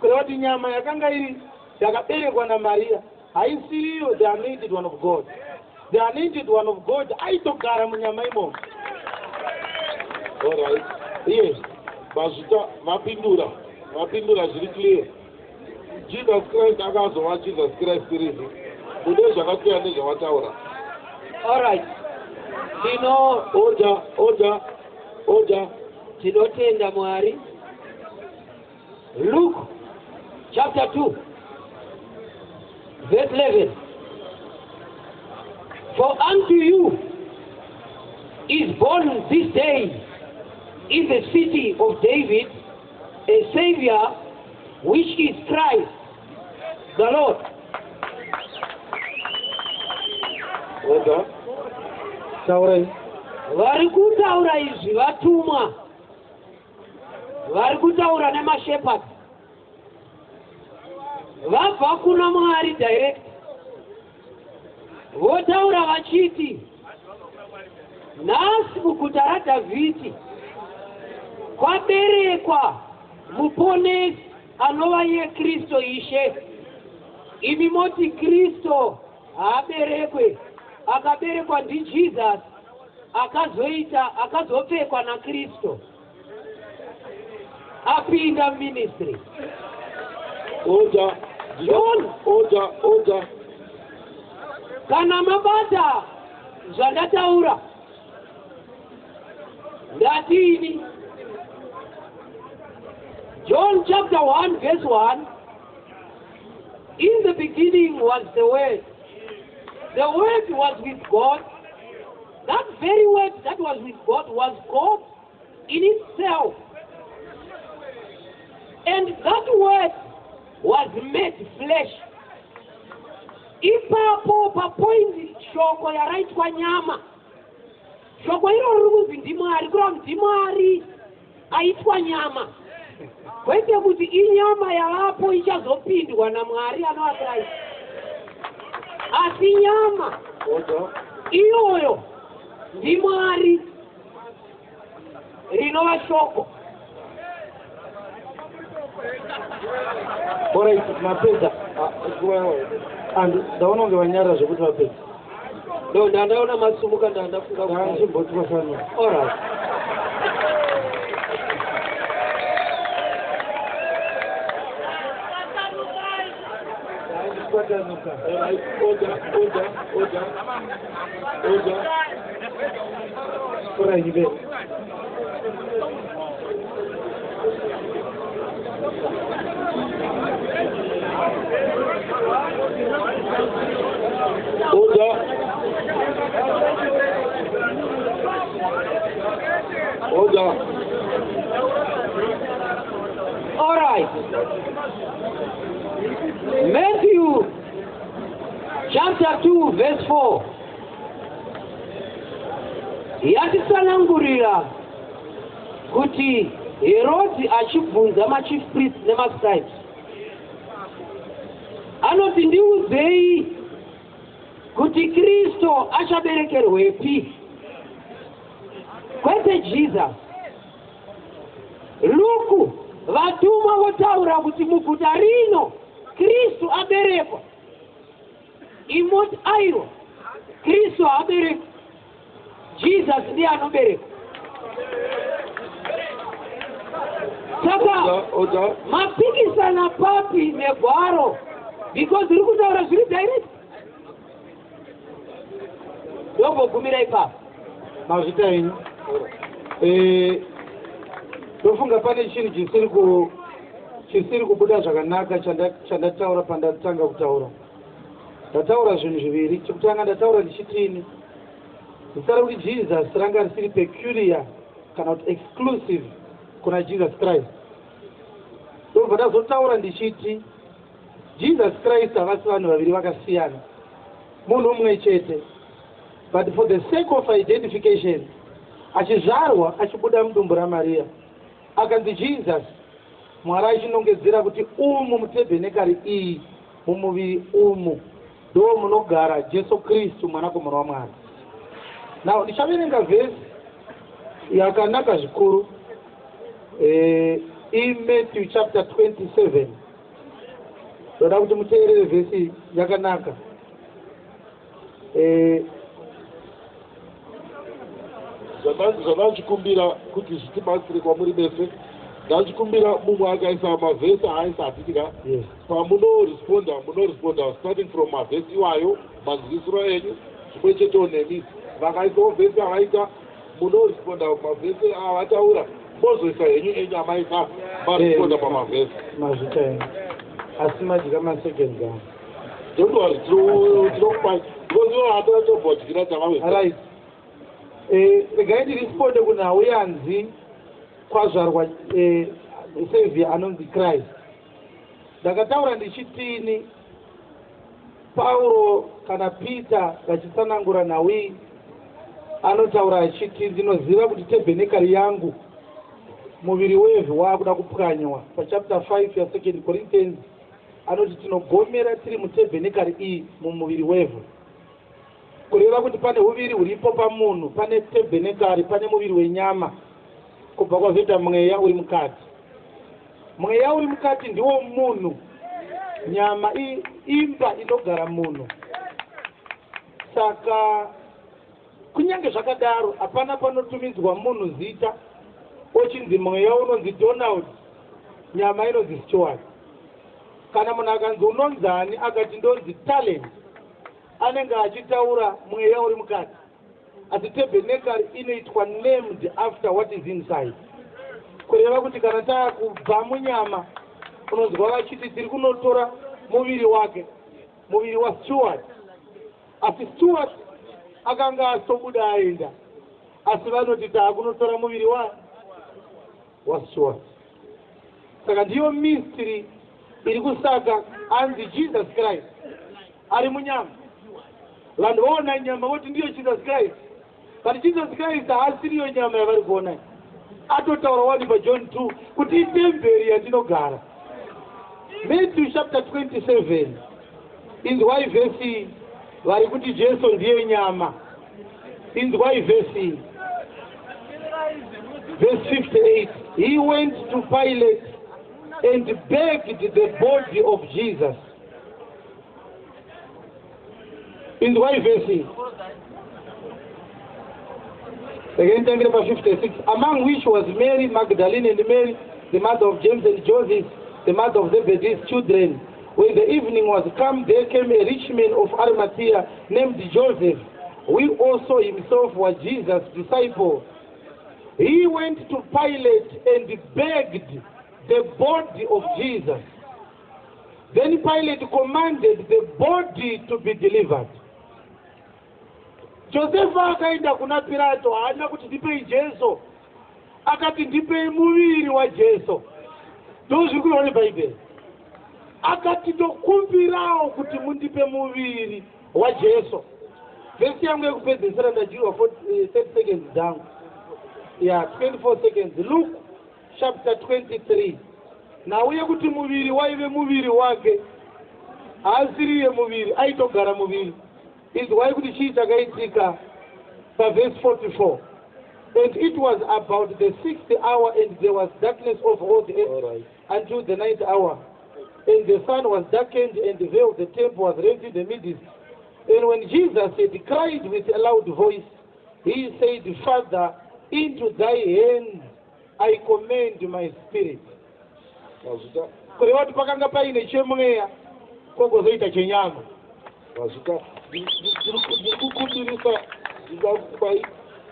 Kureva kuti nyama yakanga iri yakaberekwa naMaria haisiyo the anointed one of God. The anointed one of God aitogara munyama imomo. Alright. Yes. Mazvita mapindura zviri clear. Jesus Christ akazova Jesus Christ rini. Kune zvakasiyana nezvavataura. Alright. Order. Tinotenda Mwari. Luke chapter 2 verse 11. For unto you is born this day in the city of David a Savior, which is Christ the Lord. Order. Taurai. Vari kutaura izvi vatumwa, vari kutaura nemashepherds, vabva kuna Mwari direct, votaura vachiti nhasi muguta raDhavhidhi kwaberekwa muponesi anova iye Kristu Ishe. imi moti Kristo aberekwe, akaberekwa ndiJesus, akazopfekwa naKristo, apinda ministry. Order. John, Order. kana mabata zvandataura ndatini. John chapter 1 verse 1. In the beginning was the Word. The Word was with God. That very Word that was with God was God in itself. And that Word was made flesh. Ipapo papoindi shoko yaraitwa nyama. Shoko hilo ruzi ndimwari, kura ndimwari aitwa nyama. Kwete kuti inyama yalapo ichazopindwa na Mwari anowarai. Asi nyama iyoyo ndimwari rinova shoko. Bora mapedza ndaona unge vanyara zvekuti vapedza. Ndo ndandaona masumuka ndandafunga kuti vafanira. All right. Bora hivi. Order. All right. Matthew chapter 2 verse 4. Yatisanangurira kuti Herod achibvunza machief priests nemascribes. Anoti ndiuzei kuti Kristo achaberekerwepi? Kwete Jesus. Luku vatumwa votaura kuti muguta rino Kristo aberekwa. Imoti airo Kristo aberekwa. Jesus ndiye anoberekwa. Saka mapikisana papi negwaro because riri kutaura zviri direct. Ndogumira ipapo. Mazvita enyu. Ndofunga pane chinhu chisiri kubuda zvakanaka chandataura pandatanga kutaura. Ndataura zvinhu zviviri. Chekutanga ndataura ndichitini? Nditaura kuti Jesus ranga risiri peculiar kana kuti exclusive kuna Jesus Christ. Ndobva ndazotaura ndichiti Jesus Christ havasi vanhu vaviri vakasiyana, munhu umwe chete, but for the sake of identification, achizvarwa achibuda mudumbu raMaria akanzi Jesus, Mwari achinongedzera kuti umu mutebhenekari iyi mumuviri umu ndo munogara Jesu Kristu mwanakomana waMwari. Now ndichaverenga vhesi yakanaka zvikuru in Matthew chapter 27. Ndoda kuti muteerere vhesi yakanaka. Zvandachikumbira kuti zvitibatsire kwamuri bese, ndachikumbira mumwe akaisa mavhesi aaisa atitika pamunoresponda starting from mavhesi iwayo manzwisiro enyu zvimwe chetewo nemi vakaisawo vhesi avaita munoresponda mavhesi avataura mozoisa henyu enyu amaisa maresponda pamavhesi mazvita enyu asi madika masecond gam ndondwari tinokupai ndozinohatatobodyira tamave right. Regai ndiresponde kuna uyanzi kwazvarwa Savior anonzi Christ. Ndakataura ndichitini Paulo kana Peter vachitsanangura nawi anotaura achiti ndinoziva kuti tebhenekari yangu muviri wevhu waakuda kupwanywa. Pachapter 5 ya 2 Corinthians anoti tinogomera tiri mutebhenekari iyi mumuviri wevhu, kureva kuti pane uviri huripo pamunhu, pane tebhenekari, pane muviri wenyama, kubva kwazoita mweya uri mukati. Mweya uri mukati ndiwo munhu nyama imba inogara munhu. Saka kunyange zvakadaro hapana panotumidzwa munhu zita ochinzi mweya unonzi Donald, nyama inonzi Stuart. Kana munhu akanzi unonzani akati ndonzi Talent, anenge achitaura mweya uri mukati. Asi tabernacle inoitwa named after what is inside. Kureva kuti kana taakubva munyama unonzwa vachiti tiri kunotora muviri wake, muviri waStuart. Asi Stuart akanga asobuda aenda, asi vanoti taakunotora muviri waStuart. Saka ndiyo mystery iri kusaka anzi Jesus Christ ari munyama. Vanhu vaona nyama voti ndiyo Jesus Christ, but Jesus Christ haasiriyo nyama yavari kuona. Atotaura wani paJohn 2 kuti itemberi yandinogara. Matthew chapter 27 inzwa ivhesi vari kuti Jesu ndiye nyama. Inzwa ivhesi verse 58. He went to Pilate and begged the body of Jesus. Inzwa ivhesi again, verse 56. Among which was Mary Magdalene and Mary, the mother of James and Joseph, the mother of Zebedee's children. When the evening was come, there came a rich man of Arimathea named Joseph, who also himself was Jesus' disciple. He went to Pilate and begged the body of Jesus. Then Pilate commanded the body to be delivered. Joseph akaenda kuna Pilato, haana kuti ndipei Jesu, akati ndipei muviri wa Jesu. Ndozviri kuona Bhaibheri. Akati ndokumbirawo kuti mundipe muviri wa Jesu. Vhesi yangu yekupedzisira ndajiwa 30 seconds down. 24 seconds. Luke chapter 23. Nauye kuti muviri waive muviri wake, haasiriye muviri, aitogara muviri. Izwai kuti chii chakaitika verse 44. And it was about the 6th hour, and there was darkness over all the earth until the 9th hour. And the sun was darkened, and the veil of the temple was rent in the midst. And when Jesus had cried with a loud voice, he said, Father, into thy hands I commend my spirit. Kureva kuti pakanga paine chemweya kogozoita chenyama.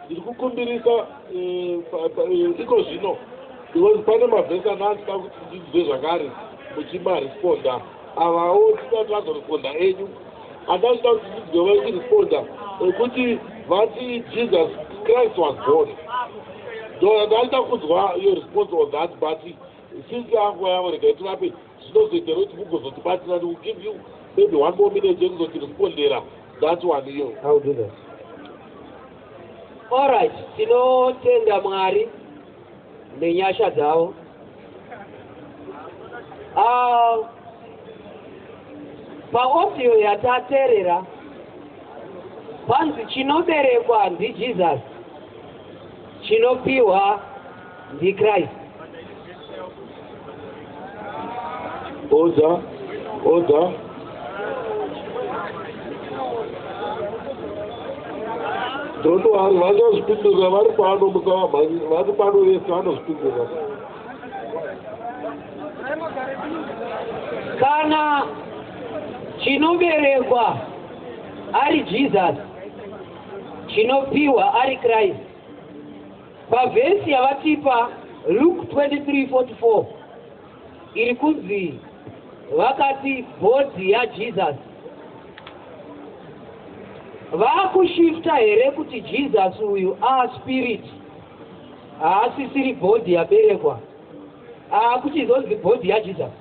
Ndiri kukumbirisa iko zvino because pane mavhesi anoandika kuti ndidzidzwe zvakare muchimaresponda avawo tisati vazoresponda enyu. Andachida kuti ndidzwe vachiresponda ekuti vati Jesus Christ was born. Ndachida kunzwa your response on that, but since yangu yavo rega tirape zvinozoitera kuti mugozotibatsira. I will give you maybe 1 more minute yekuzotirespondera that one iyo. I will do that. All right, tinotenda Mwari nenyasha dzavo. Paaudio yatateerera panzi chinoberekwa ndiJesus, chinopiwa ndiChrist. Order. Don't worry, vanozvipindura vari pano mukavamhanyi, vari pano vese vanozvipindura. Kana chinoberekwa ari Jesus, chinopiwa ari Christ. Pavhesi yavatipa Luke 23:44 iri kunzi vakati bhodhi yaJesus. Vakushifta here kuti Jesus uyu spirit, haasisiri bhodhi yaberekwa, kuchizonzi bhodhi yaJesus.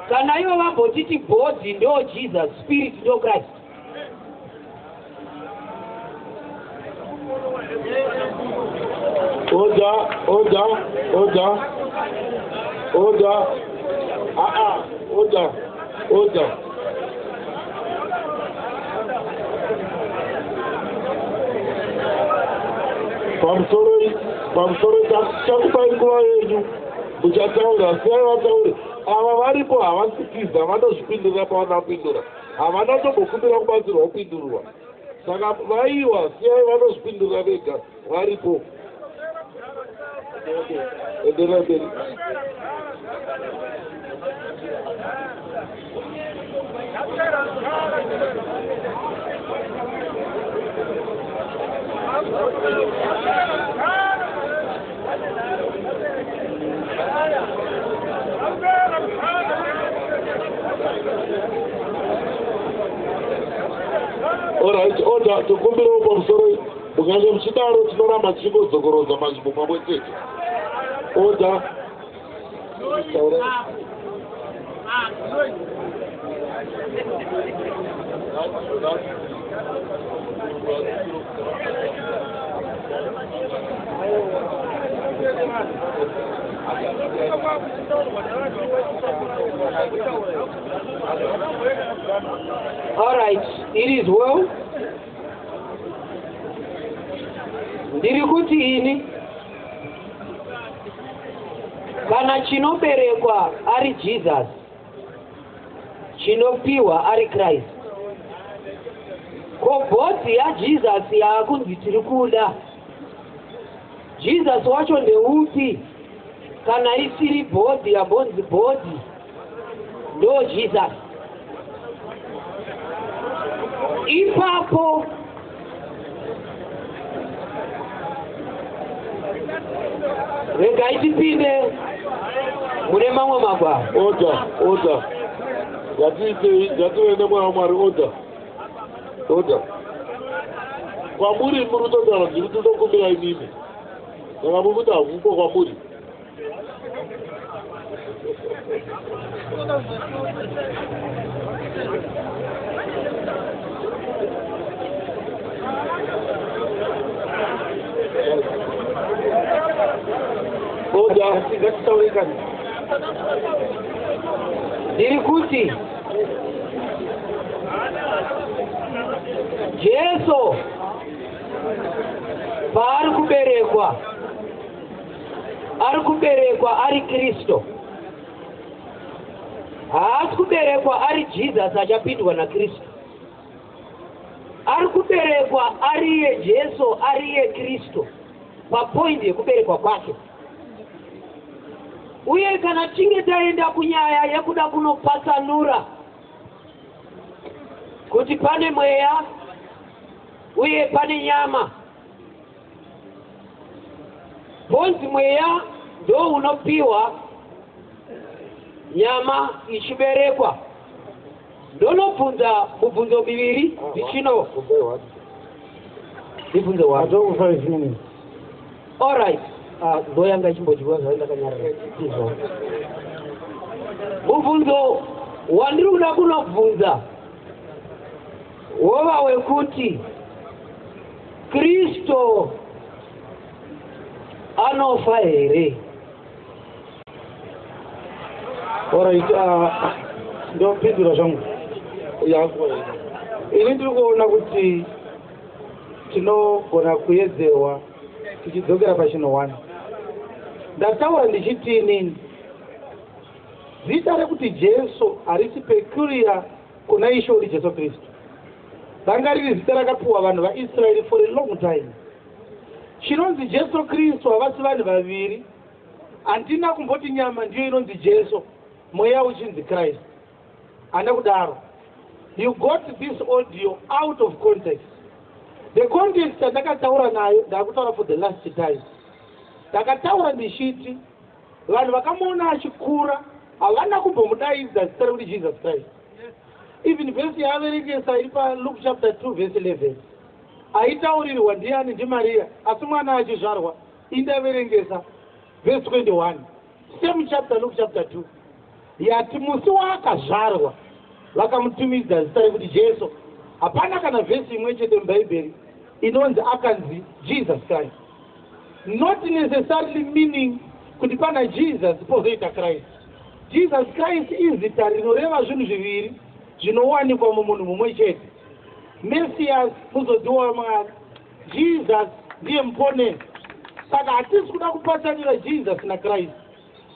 Kana ivo vambotiti bhodhi ndo Jesus, spirit ndo Christ. Order. Pamusoro takupai nguva yenyu muchataura siyai vataure ava varipo havasikiza vanozvipindurira pavanapindura havana tombokumbira kubatsirwa kupindurwa saka vaiwa siyai vanozvipindurira vega varipo enderera mberi. Alright, order tokumbira pamusoro mukange muchidaro tinoramba tichingodzokoroza manzvimbo pamwe chete. Order. All right, it is well. Ndiri kuti ini kana chinoberekwa ari Jesus, chinopiwa ari Christ. Ko bhodhi yaJesus yaakunzi tiri kuda, Jesus wacho ndeupi? Kana isiri bhodhi yabonzi bhodhi ndo Jesus. Ipapo regai tipinde mune mamwe magwaro. Order. Ngatiende mwana waMwari. Order. Kwamuri muri kutotaura zviri tokumbira inini. Saka muri kuti havupo kwamuri. Ndiri kuti Jesu paari kuberekwa ari Kristo, haasi kuberekwa ari Jesus achapindwa naKristu. Ari kuberekwa ari iye Jesu, ari iye Kristo papoindi yekuberekwa kwake. Uye kana tinge taenda kunyaya yekuda kunopasanura kuti pane mweya uye pane nyama, bonzi mweya ndo unopiwa, nyama ichiberekwa. Ndonobvunza mubvunzo miviri ndichino ndibvunze wani. All right. Ndoyanga chimbodziwa zvaenda kanyarara izvo. Mubvunzo wandiri kuda kunobvunza wova wekuti Kristo anofa here? Alright, ndopindura zvangu. Ini ndiri kuona kuti tinogona kuedzewa tichidzokera pachino 1. Ndataura ndichiti inini zita rekuti Jesu harisi peculiar kuna ishori Jesu Kristu. Ranga riri zita rakapiwa vanhu vaIsraeri for a long time. Chinonzi Jesu Kristu havasi vanhu vaviri. Handina kumboti nyama ndiyo inonzi Jesu, mweya uchinzi Christ. Handa kudaro. You got this audio out of context. The context ndakataura nayo ndakutaura for the last time. Ndakataura ndichiti vanhu vakamuona achikura havana kumbomudaidza zita rekuti Jesus Christ. Even verse yaaverengesa iri paLuke chapter 2 verse 11 aitaurirwa ndiani? NdiMaria. Asi mwana achizvarwa indaverengesa verse 21 same chapter Luke chapter 2 yati musi waakazvarwa vakamutumidza zita rekuti Jesu. Hapana kana vhesi imwe chete muBhaibheri inonzi akanzi Jesus Christ. Not necessarily meaning kuti pana Jesus pozoita Christ. Jesus Christ izita rinoreva zvinhu zviviri zvinowanikwa mumunhu mumwe chete. Messias muzodziwa Mwari, Jesus ndiye muponesi. Saka hatisi kuda kupatsanira Jesus naChrist.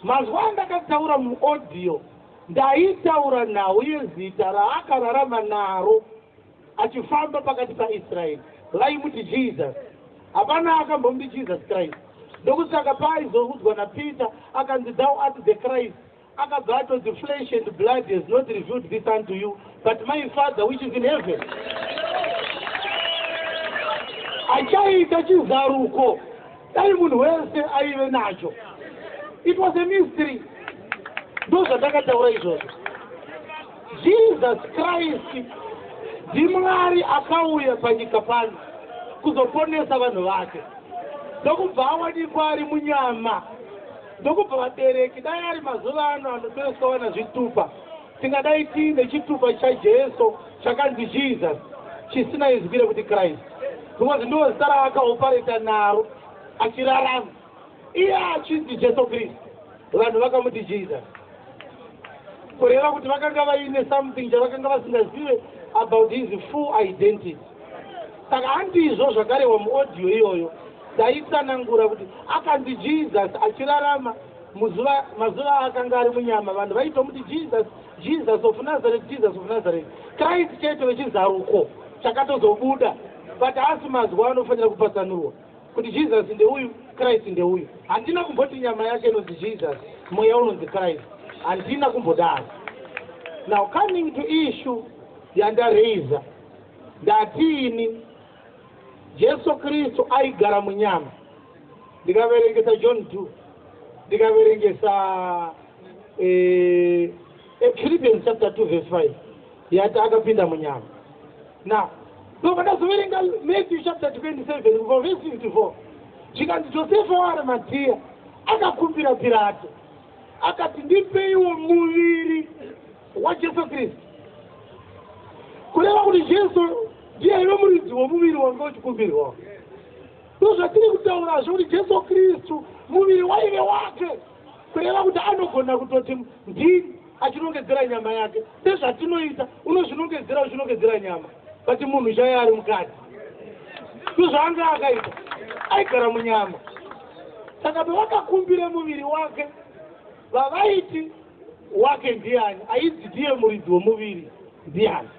Mazwa ndakataura muaudio ndaitaura naye zita raakararama naro achifamba pakati paIsraeri laimuti Jesus. Hapana akambombi Jesus Christ. Ndokusaka paizokudzwa naPeter akanzi thou art the Christ. Akabvato the flesh and blood has not revealed this unto you, but my Father which is in heaven. Achaita chizaruko. Dai munhu wese aive nacho. It was a mystery. Those are the Jesus Christ, Dimari akauya panyika pano kuzoponesa vanhu vake. Ndokubva awanikwa ari munyama. Ndokubva vabereki dai ari mazuva ano anotoeswa vana zvitupa. Tingadai tiine chitupa chaJesu chakanzi Jesus chisina izwire kuti Christ. Because ndo zita raakaopareta naro achirarama. Iye achinzi Jesu Kristu. Vanhu vakamuti Jesus. Kureva kuti vakanga vaine something chavakanga vasingazive about his full identity. Saka handizvo zvakarehwa muaudio iyoyo. Ndaitsanangura kuti akanzi Jesus achirarama mazuva akanga ari munyama. Vanhu vaitomuti Jesus of Nazareth, Jesus of Nazareth. Christ chete wechizaruko chakatozobuda. But asi mazwa anofanira kupatsanurwa kuti Jesus ndeuyu, Christ ndeuyu. Handina kumboti nyama yake inonzi Jesus, mweya unonzi Christ. Handina kumbodaro. Now coming to issue yandareiza ndatini Jesu Kristu aigara munyama. Ndikaverengesa John 2, ndikaverengesa Philippians chapter 2 verse 5 yati akapinda munyama. Now ndokadazoverenga Matthew chapter 27 kubva verse 54 chikanzi Josefa waRimatea akakumbira Pilato akati ndipeiwo muviri waJesu Kristu. Kureva kuti Jesu ndiye ive muridzi womuviri wanga uchikumbirwa. Ndozvatiri kutaurazvo kuti Jesu Kristu muviri waive wake. Kureva kuti anogona kutoti ndini achinongedzera nyama yake. Sezvatinoita unozvinongedzera uchinongedzera nyama. But munhu chaiye ari mukati. Ndozvaanga akaita. Aigara munyama. Saka pavakakumbire muviri wake vavaiti wake ndiani, aidzi ndiye muridzi womuviri ndiani.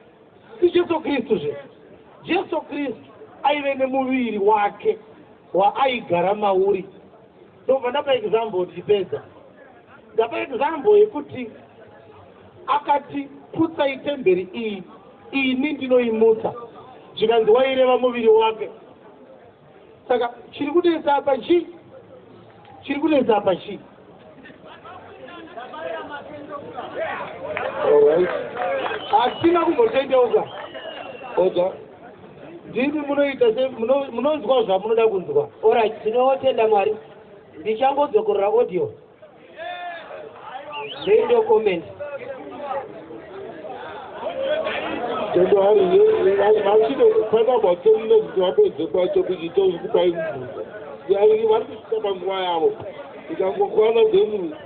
Si Jesu Kristu zve. Jesu Kristu aive nemuviri wake waaigara mauri. Ndobva ndapa example tichipedza. Ndapa example yekuti akati putsai temberi iyi, ini ndinoimutsa. Zvikanzi waireva muviri wake. Saka chiri kunetsa apa chii? Chiri kunetsa apa chii? Alright. Hatina kumbotendeuka. Oja. Ndini munoita se munonzwa zvamunoda kunzwa. Alright, tinotenda Mwari. Ndichangodzokorera audio. Ndio comment. Tendo hari machine kwenda bottomle zvapedze kwacho kuchitozi kupai mvura. Yairi vari kusvika panguva yavo. Ikangokwana dzemunhu.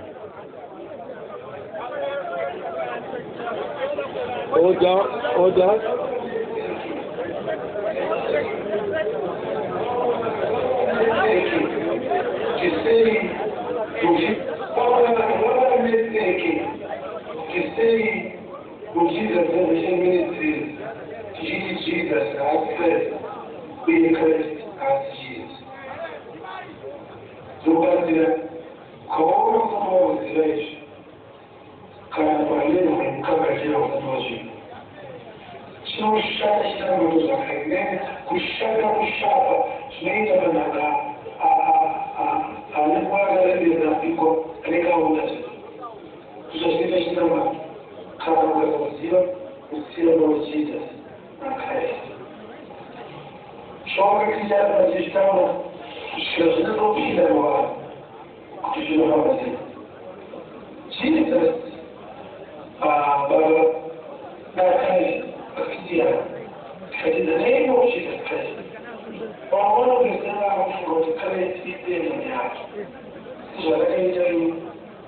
Order. Jesus ministries, Jesus as Christ, being Christ as Jesus. So that the core of the village can value and cover the motion. So shut kushaka, snail and a little people, and they go with us. So Lord Jesus and Christ. Só que quiser fazer estão os não fizeram Jesus, in the name of Jesus Christ, all of the things for the Christ is there in the heart. So I can tell you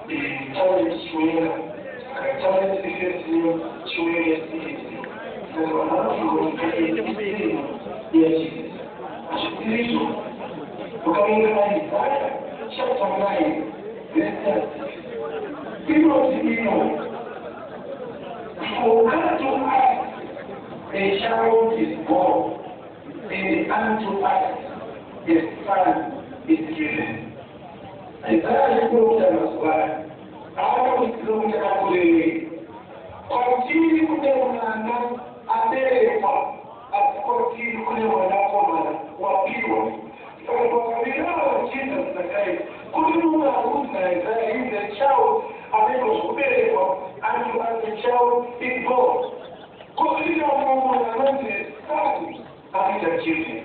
the talent swing. Talent is swing. So I'm going to yes. Because chapter 9, Because we know, for God to us, a child is born, and unto us, a son is given. And that is what I was glad. I was looking at the continue to them America, as continue to them or people. So we know Jesus Christ. Couldn't is the child of America, and you are the child in God. Continue to them and the children.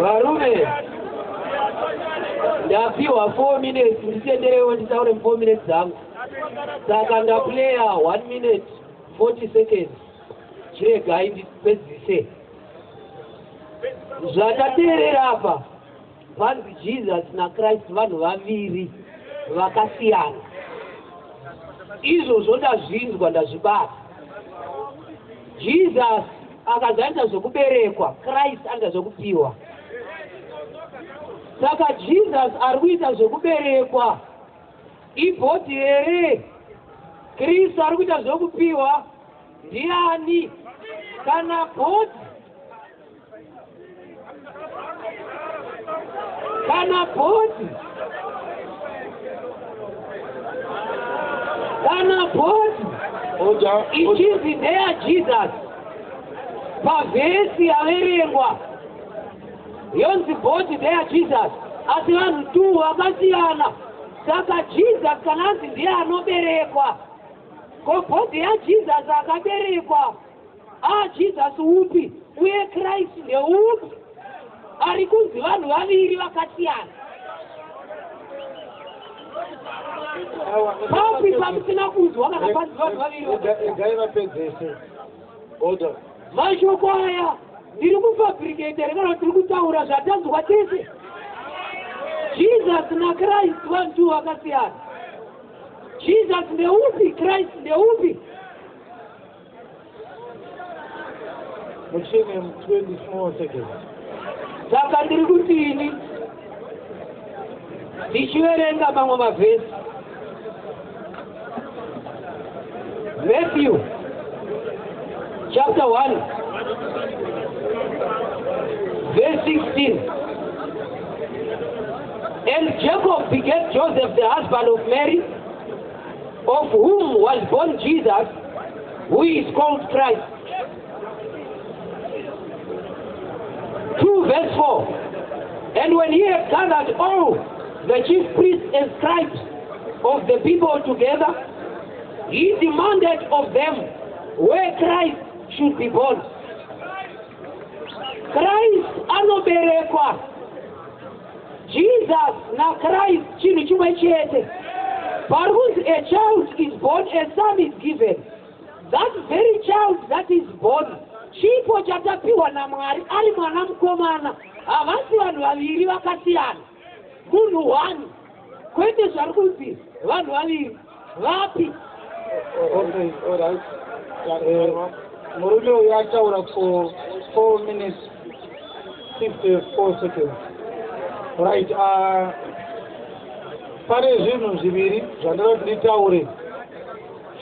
Varume, ndapiwa 4 minutes, ndisenderewo nditaure 4 minutes zangu. Saka ndaplaya 1 minute 40 seconds. Chiregai ndipedzise. Zvatateerera apa, vanhu Jesus na Christ vanhu vaviri vakasiyana. Izvo ndazvinzwa ndazvibata. Jesus akazaita zvokuberekwa, Christ anga zvokupiwa. Saka Jesus ari kuita zvokuberekwa ibhoti here, Kristu ari kuita zvokupiwa ndiani? Kana bhoti ichizi ndeya Jesus. Pavhesi yaverengwa yonzi bhoti ndeya Jesus, asi vanhu tu vakasiyana. Saka Jesus kana anzi ndiye anoberekwa, ko bhoti yaJesus akaberekwa Jesus upi uye Christ ndeupi? Ari kunzi vanhu vaviri vakasiyana. Papi pamusina kunzwa kana panzi vanhu vaviri vakasiyana. Mashoko aya ndiri kufabricate kana tiri kutaura zvatanzwa tese. Jesus na Christ vantu vakasiyana. Jesus ndeupi? Christ ndeupi? Muchini 24 seconds. Saka ndiri kutini ndichiverenga mamwe mavhesi. Matthew chapter 1 verse 16. And Jacob begat Joseph, the husband of Mary, of whom was born Jesus, who is called Christ. 2 verse 4. And when he had gathered all the chief priests and scribes of the people together, he demanded of them where Christ should be born. Christ anoberekwa. Jesus na Christ chinhu chimwe chete. Parunzi a child is born, a son is given. That very child that is born, chipo chatapiwa na Mwari ari mwana mukomana. Havasi vanhu vaviri vakasiyana. Munhu one. Kwete zviri kunzi vanhu vaviri vapi? Okay, all right. Murume uyu ataura for 4 minutes 54 seconds. Right. Pane zvinhu zviviri zvandinoda kuti nditaure.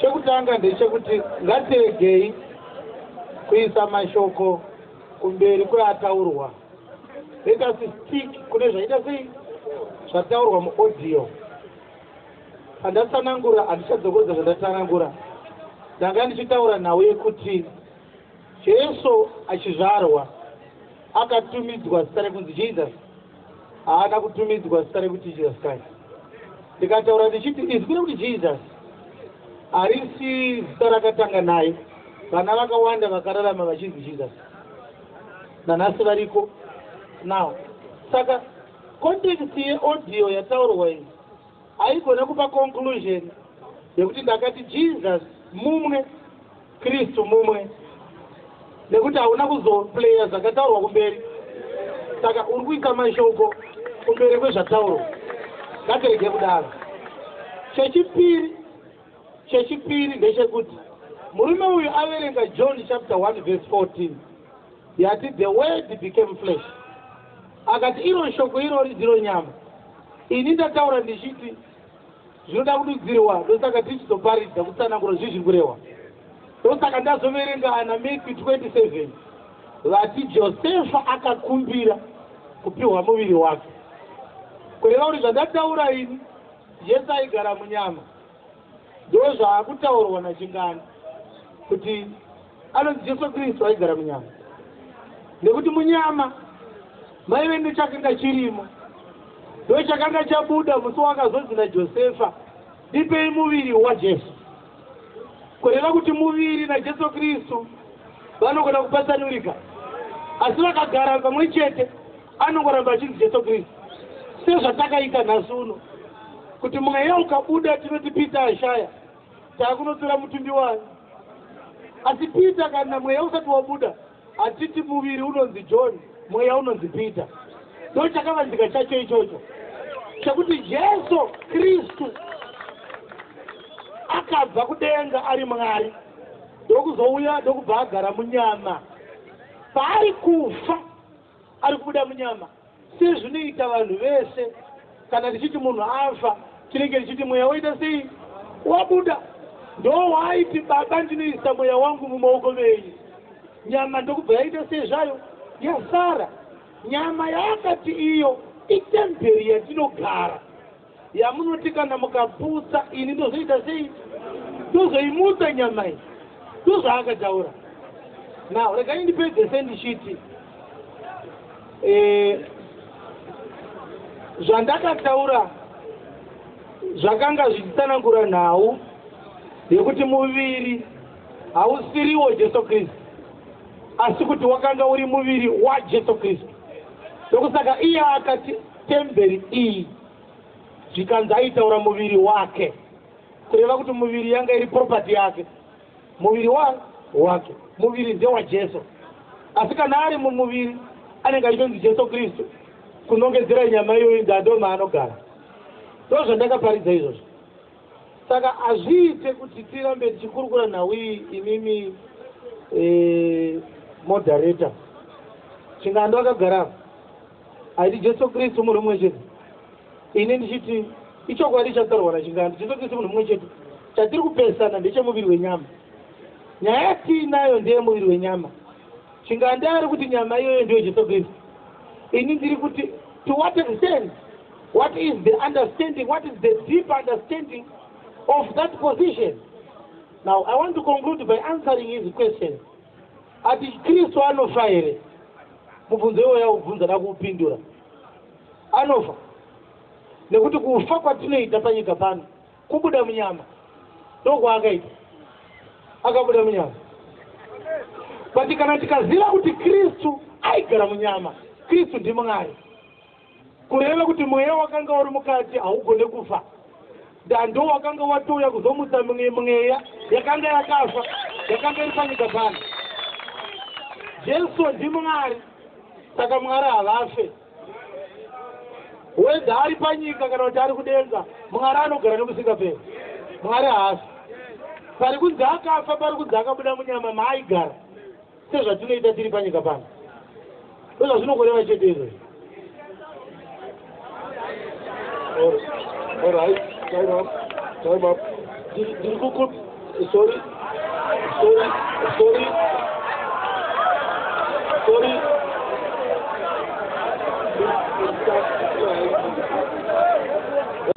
Chekutanga ndechekuti ngatiregei kuisa mashoko kumberi kweataurwa. Let us stick kune zvaita sei zvataurwa muaudio. Andasanangura handichadzokodza zvandasanangura. Ndanga ndichitaura nawe kuti Jesu achizvarwa akatumidzwa zita rekunzi Jesus, haana kutumidzwa zita rekuti Jesus Christ. Ndikataura ndichiti izwi rekuti Jesus harisi zita rakatanga naye. Vana vakawanda vakararama vachinzi Jesus, nanhasi variko. Now saka context yeaudio yataurwa iyi haigona kupa conclusion yekuti ndakati Jesus mumwe, Kristu mumwe, nekuti hauna kuzoplaya zvakataurwa kumberi. Saka uri kuisa mashoko kumberi kwezvataurwa. Ngatirege kudaro. chechipiri ndechekuti murume uyu averenga John chapter 1 verse 14 yati the word became flesh, akati iro shoko irori ndiro nyama. Ini ndataura ndichiti zvinoda kududzirwa, ndosaka tichizoparidza kutsanangura zvizvi kurehwa. Ndosaka ndazoverenga ana Matthew 27 vati Josefa akakumbira kupiwa muviri wake, kureva kuti zvandataura ini Jesu aigara munyama. Ndo zvaakutaurwa nachingano kuti anonzi Jesu Kristu aigara munyama, nekuti munyama maive nechakanga chirimo, ndo chakanga chabuda musi wakazonzi naJosefa ndipei muviri waJesu. Kureva kuti muviri naJesu Kristu vanogona kupatsanurika, asi vakagara pamwe chete anongoramba achinzi Jesu Kristu. Sezvatakaita nhasi uno kuti mweya ukabuda tinoti Peter ashaya, taakunotora mutumbi wani. Asi Peter kana mweya usati wabuda atiti muviri unonzi John, mweya unonzi Peter. Ndo chakavanzika chacho ichocho chekuti Jesu Kristu akabva kudenga ari Mwari, ndokuzouya ndokubva agara munyama. Paari kufa ari kubuda munyama, sezvinoita vanhu vese. Kana tichiti munhu afa tinenge tichiti mweya woita sei? Wabuda. Ndo waiti baba ndinoisa mweya wangu mumaoko menyu, nyama ndokubva yaita sei zvayo yasara. Nyama yakati iyo itemberi yatinogara, yamunoti kana mukaputsa ini ndozoita sei? Ndozoimutsa nyama iyi. Ndozvaakataura. Now regai ndipedzese ndichiti zvandakataura zvakanga zvichitsanangura nhau yekuti muviri hausiriwo Jesu Kristu, asi kuti wakanga uri muviri waJesu Kristu. Ndokusaka iye akati temberi iyi zvikanzi aitaura muviri wake, kureva kuti muviri yanga iri property yake, muviri wake, muviri ndewaJesu. Asi kana ari mumuviri anenge achionzi Jesu Kristu, kunongedzera nyama iyoyo ndado maanogara. Ndo zvandakaparidza izvozvo. Saka hazviite kuti tirambe tichikurukura nhau iyi imimi moderator. Chingando akagara haiti Jesu Kristu munhu mumwe chete. Ini ndichiti ichokwadi chataurwa nachingando, Jesu Kristu munhu mumwe chete. Chatiri kupesana ndechemuviri wenyama. Nyaya yatinayo ndeyemuviri wenyama. Chingando ari kuti nyama iyoyo ndiyo Jesu Kristu. Ini ndiri kuti to what extent, what is the understanding, what is the deep understanding of that position? Now I want to conclude by answering his question. Ati Kristu anofa here? Mubvunzo iwoyo yaubvunza nakupindura. Anofa. Nekuti kufa kwatinoita panyika pano kubuda munyama. Ndokwaakaita. Akabuda munyama. But kana tikaziva kuti Kristu aigara munyama, Kristu ndiMwari, kureva kuti mweya wakanga uri mukati haugone kufa, ndando wakanga watouya kuzomutsa mweya yakanga yakafa, yakanga iri panyika pano. Jesu ndiMwari, saka Mwari havafe. Wedha ari panyika kana kuti ari kudenga, Mwari anogara nokusingaperi. Mwari haafi. Pari kunzi akafa, pari kunzi akabuda munyama maaigara, sezvatinoita tiri panyika pano. Ndozva zvinokoreva chete izvozvo. All right, time up. Did you cook? Sorry. All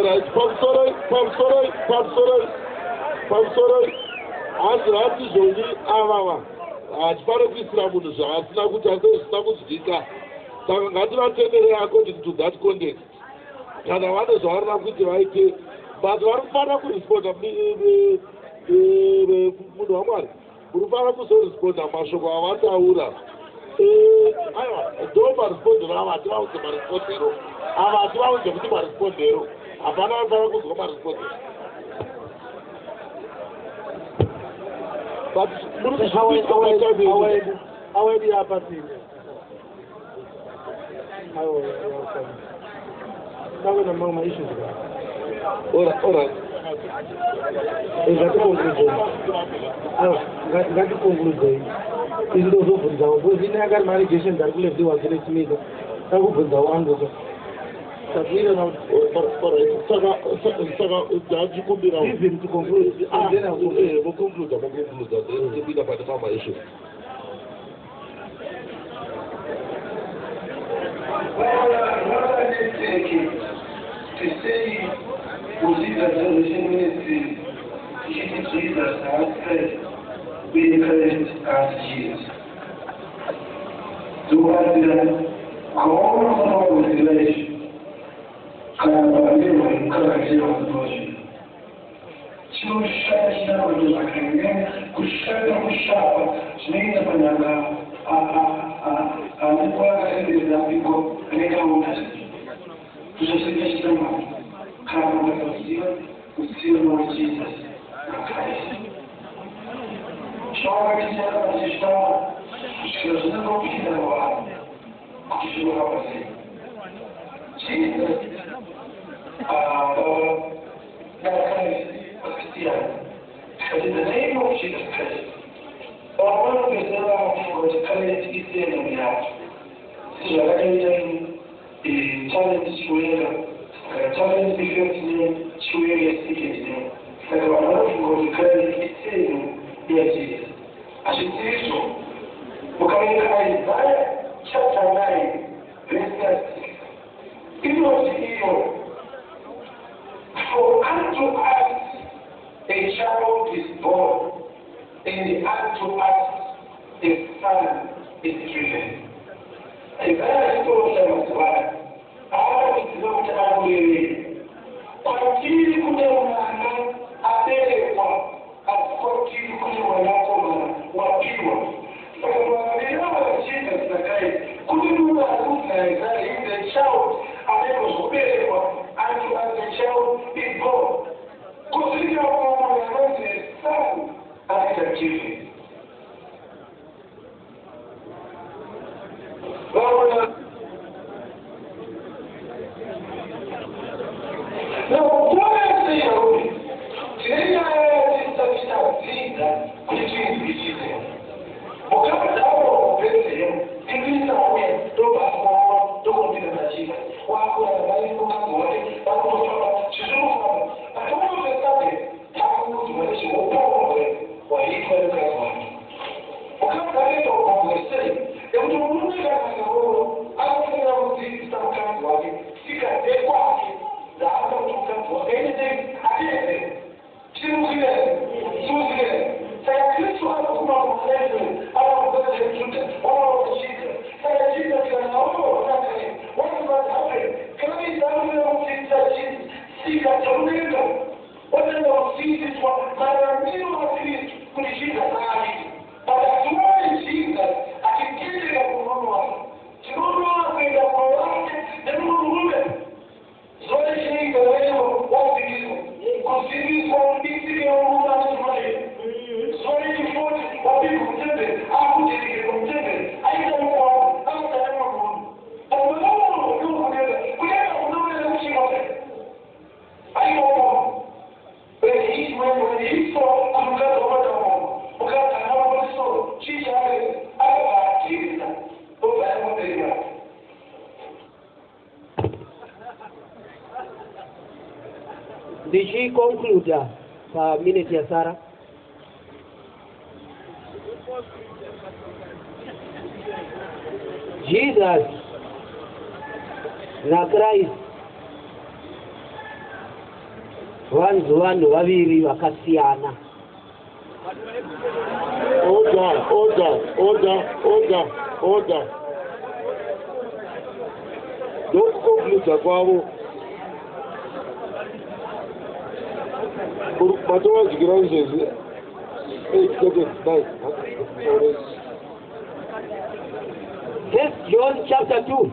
right, Pamsoroi. Hati zoni avava. Hachipare kuisira munhu zvaasina kuti asina kuziika. Saka ngativatendere according to that context. Kana vane zvavarina kuti vaite, but varikufanira kuresponda munhu waMwari. Urikufanira kuzoresponda mashoko avataura. Aiwa, ndo marespondero ava hativaudze marespondero. Ava hativaudze kuti marespondero. Hapana vanofanira kuzwa marespondero. But already happened. That was among my issues. All right. ngatikonkludei izinto zobvunzawo because ineyakari marigation dzari kulevhiwa zinesimika takubvunzawo anguka even to conclude Jesus has said, be encouraged as Jesus. Do I call on with relation? Can I live in courage of the motion? To share with the Macarian, who shared the Mushapa, Snake Banana, and the work I did that people make a message. To just finish the man, come with us here, who see the Lord Jesus. Chora que será a gestão, os que não convidam ao ar, que chegou a fazer. Jesus, in the name of Jesus Christ, one of the was coming to get in the heart. So I the challenge to challenge different name to name. Like one of them was coming to get in Jesus. As it is so, Isaiah chapter 9, verse 6. It was evil. For unto us a child is born, and unto us a son is given. Isaiah told them as well, all is not unweary. Until kunewana apewa, until kunewana wapiwa. For the Lord Jesus Christ, kunewana Isaiah is a child, and it was obeyed. And as the child is born, consider all the son as a gift. Now, what I say, today I have seen that between pieces. Because that was Bethlehem, English army, don't pass on, don't consider the chief. What I like to have money, I don't know, she's no problem. I don't know the subject, how to do it, she will go away, or he can get one. Because I don't know what they say, they will do it as a rule. I don't think I will see some kind of money. See that they walk it, the other two can do anything, I didn't. She was here, she was here. Say, I can't try to come out of the I don't know the children, all of the children. Say, Jesus can know what's happening. What is going to happen? Can I tell you what Jesus see that you live? What is the Jesus one? My new one is with Jesus. But as well as Jesus, I can get it up on one. You don't know how to make up for life, then you will rule it. So I think the way of what it is, considering one big city on woman's money. So if you want what people did it, I put it in from David. I don't know, I don't know. And we all do together. We have no relation of it. I don't know. When he saw, I'm glad over the home. Because I know what so she shouted, I have Jesus. Oh, I know they are. Did she conclude per minute, Sarah? Jesus na Christ vanhu vaviri vakasiyana. Order. Don't conclude kwavo. Matoa zigranzezi. 8 seconds, 9. First John chapter 2,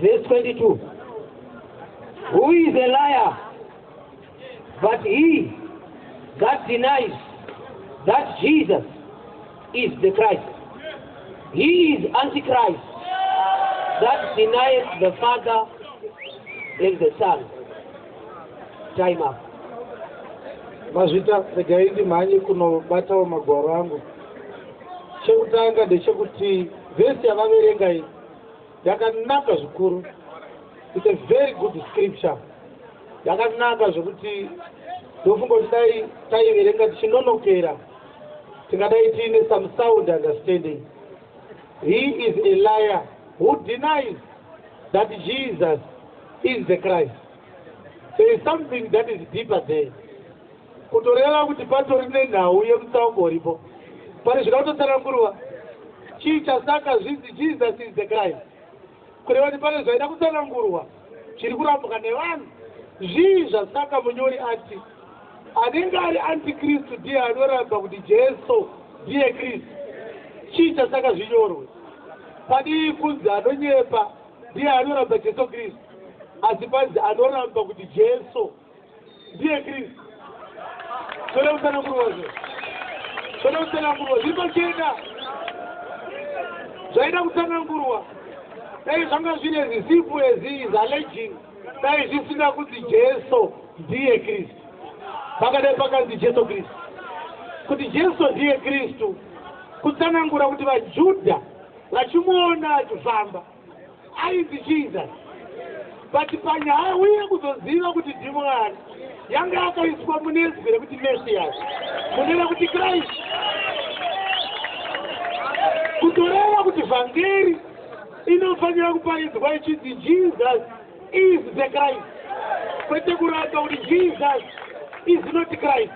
verse 22. Who is a liar? But he that denies that Jesus is the Christ. He is Antichrist that denies the Father and the Son. Time up. mazvita regai ndimhanye kunobatawo magwaro angu. Chekutanga ndechekuti vhesi yavaverenga iyi yakanaka zvikuru. It's a very good scripture. Yakanaka zvekuti ndofunga kuti dai taiverenga tichinonokera tingadai tiine some sound understanding. He is a liar who denies that Jesus is the Christ. There is something that is deeper there. Kutoreva kuti patori nenhau yemutsauko uripo. Pane zvakatotsanangurwa. Chii chasaka zvinzi Jesus is the Christ. Kureva kuti pane zvaida kutsanangurwa zviri kurambwa nevanhu. Zvii zvasaka munyori ati anenge ari antikristu ndiye anoramba kuti Jesu ndiye Kristu. Chii chasaka zvinyorwe? Padivi kunzi anonyepa ndiye anoramba Jesu Kristu, asi panzi anoramba kuti Jesu ndiye Kristu. Tode kutsanangurwa zvo. Tode kutsanangurwa zviri pachena. Zvaida kutsanangurwa. Dai zvanga zvine zisipo ezi is alleging. Dai zvisina kuti Jesu ndiye Kristu. Pakadai pakanzi Jesu Kristu. Kuti Jesu ndiye Kristu kutsanangura kuti vaJudha vachimuona achifamba ainzi Jesus. But panyaya uye kuzoziva kuti ndimwari yanga akaiswa munezwi rekuti Messias, munena kuti Christ. Kutoreva kuti vhangeri inofanira kuparidzwa ichiti Jesus is the Christ, kwete kuramba kuti Jesus is not Christ.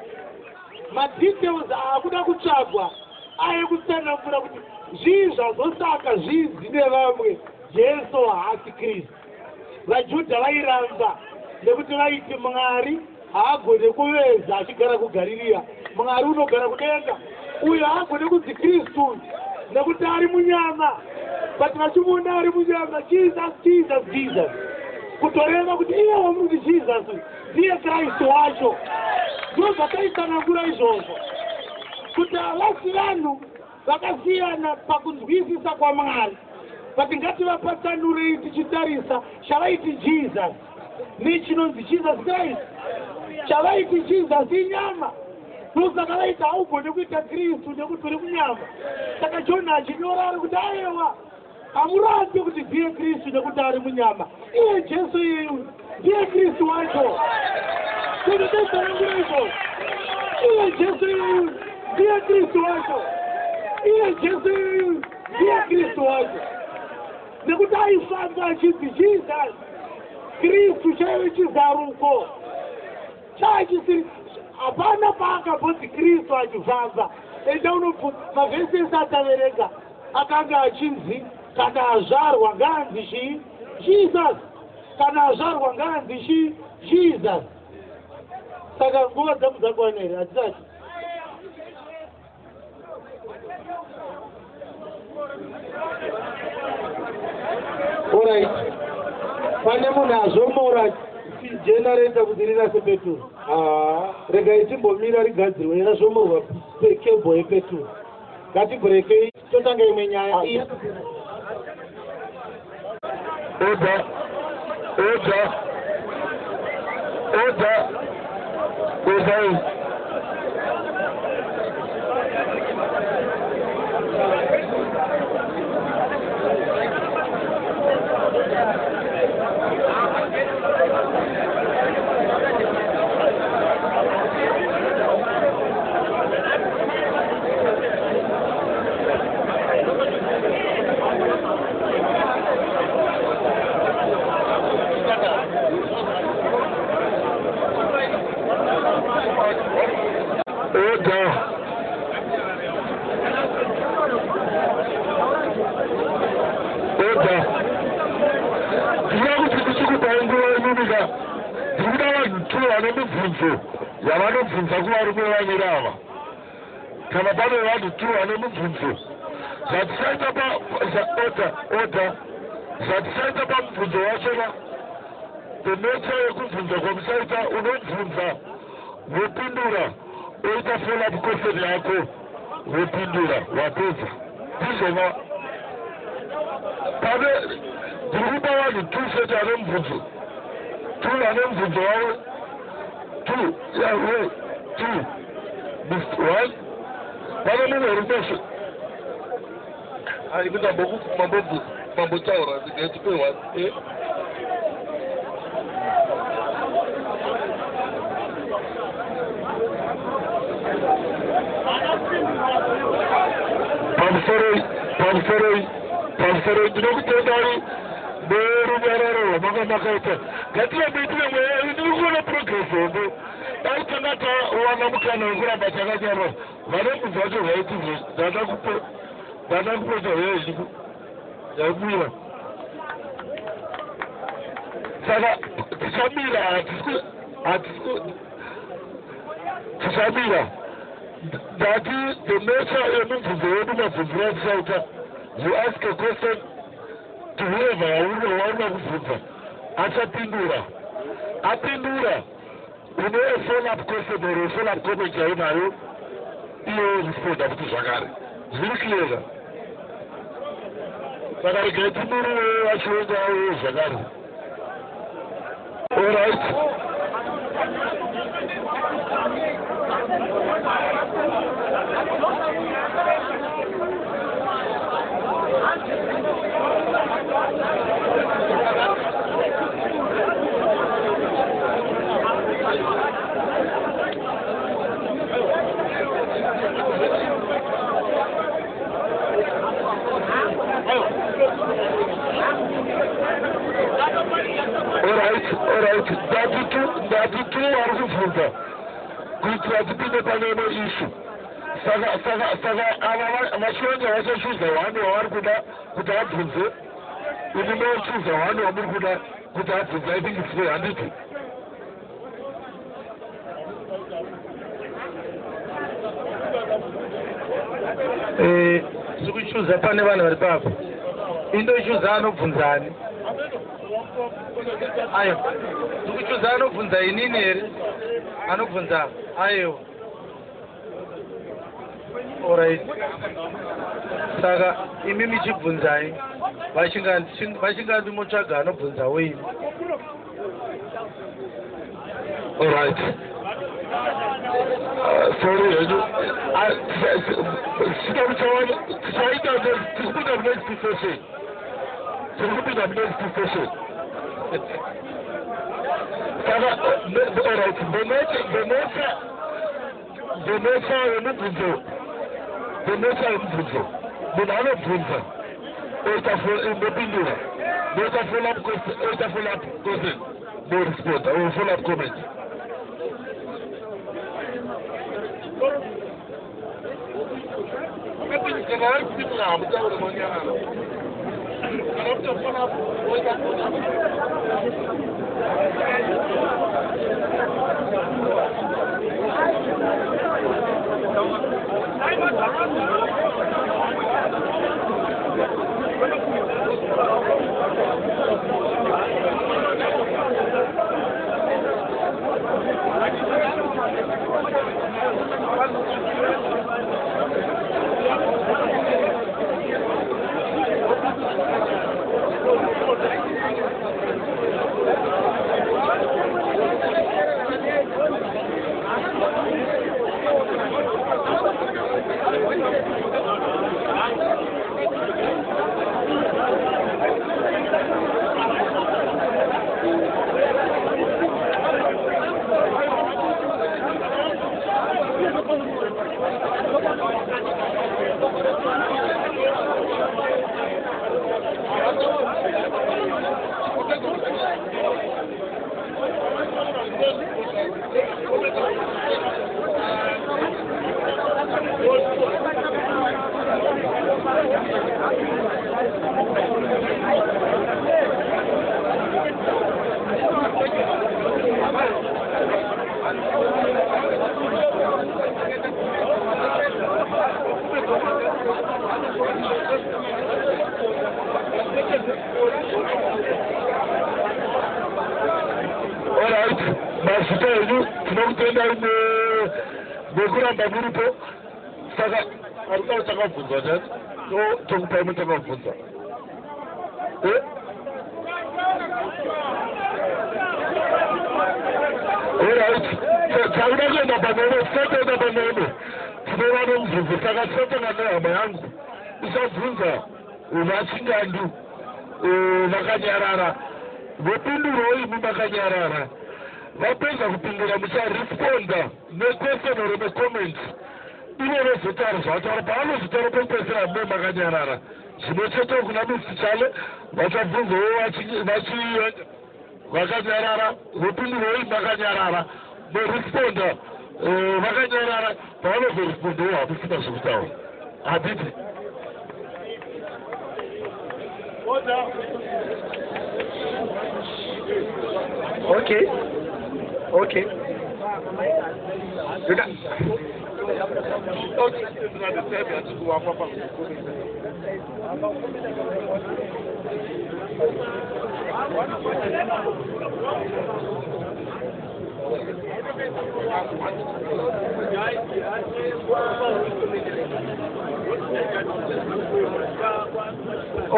Madetails akuda kutsvagwa ayekutsanangura kuti zvii zvazosaka zvizi nevamwe Jesu haasi Kristu. VaJudha vairamba nekuti vaiti Mwari haagone kuveza achigara kuGarirea, Mwari unogara kudenga, uyo haagone kunzi Kristu nekuti ari munyama. But vachimuona ari munyama, Jesus. Kutoreva kuti iye wamuti Jesus ndiye Kristu wacho. Ndiro zvataitsanangura izvozvo kuti havasi vanhu vakasiyana pakunzwisisa kwaMwari. But ngativapatsanurei tichitarisa chavaiti Jesus nechinonzi Jesus Christ. Chavaiti Jesus inyama. Ndosaka vaiti haugone kuita Kristu nekuti uri munyama. Saka Jona achinyora ari kuti aiwa hamurambe kuti ndiye Kristu nekuti ari munyama. Iye Jesu iyeyu ndiye Kristu wacho. Kuti totsanangura izvozvo. Iye Jesu iyeyu ndiye Kristu wacho. Iye Jesu iyeyu ndiye Kristu wacho. Nekuti aifamba achiti Jesus Kristu chaive chizaruko. Chachisiri hapana paakamboti Kristu achifamba. Enda unobvunza mavhesi ese ataverenga akanga achinzi kana azvarwa ngaanzi chii? Jesus. Kana azvarwa ngaanzi chii? Jesus. Saka nguva dzangu dzakwana here hatisati. Alright. Pane munhu azvomora generator kuti rinase petrol. Regai timbomira rigadzirwe yakazvomorwa kebho yepetrol. Ngatibhurekei totanga imwe nyaya iyi. yavanobvunza kuvarume vanyirava kana pane vanhu tu vane mubvunzo zvatisaita zvatisaita pamubvunzo wachona the nature yekubvunza kwamusaita unobvunza wopindura oita follow-up question yako wopindura wapedza ndizvona pane ndiri kupa vanhu tu seti ane mubvunzo tu vane mubvunzo wavo tu yawe 2 Mr. 1 vana munhu ari mbeshe ari kuita mambotaura ndinetipe 1 pamusoroi ndinokutendai nerunyararo rwamakamaakaita ngatiramboitire mweya ndiri kuona progress hombo dai tanga tawana mukana wekuramba takanyarwa vane munhu vacho vaitizve ndada kupota heya iriku yaibuyira saka tichamira tichamira ndati the nature yemubvunzo wedu mabvunziro atichaita you ask a question to whoever wauna kubvunza achapindura apindura une follow up question or follow up comment yaunayo iyo responda kuti zvakare zviri clear saka regai tinduruwe vachiendawo zvakare alright Alright, ndatitu vari kubvunza kuitira tipinde pane imwe ishu saka ava vachionja vachachuza wani wavari kuda kuti abvunze ini mochuza wani wamuri kuda kuti abvunze I think it's fair handiti sikuchuza pane vanhu vari papo indochuza anobvunzani ayo ndikuchuza anobvunza inini here anobvunza ayo alright saka imi michibvunzai vachingandi motsvaga anobvunza weini alright sorry henyu tichaita tikupinda munext session tikupinda munext session saka alright the nature yemubvunzo munhu anobvunza oitapindura noita follow up question no responda or follow up comment mazita enyu tinokutendai nekuramba muripo saka arikudaro takabvunzwa tani tokupai mutakabvunza alright Takuda kuenda panono, satoenda panono. Tinova nomvunzo, saka tisatanga nehama yangu. Isabvunza vachingandu vakanyarara. Vopinduro imi makanyarara. Vapedza kupindura mucharesponda nequestion or necomment. Ivo vezotaro zvataura pavanozotaro pekupedzisira mbe makanyarara. Zvinocheta kuna musichale vachabvunzawo vakanyarara. Vopinduro imi makanyarara. Moresponda vakanyarara pavanozorespondawo hamusina zvekutaura. Handiti. Okay. Okay.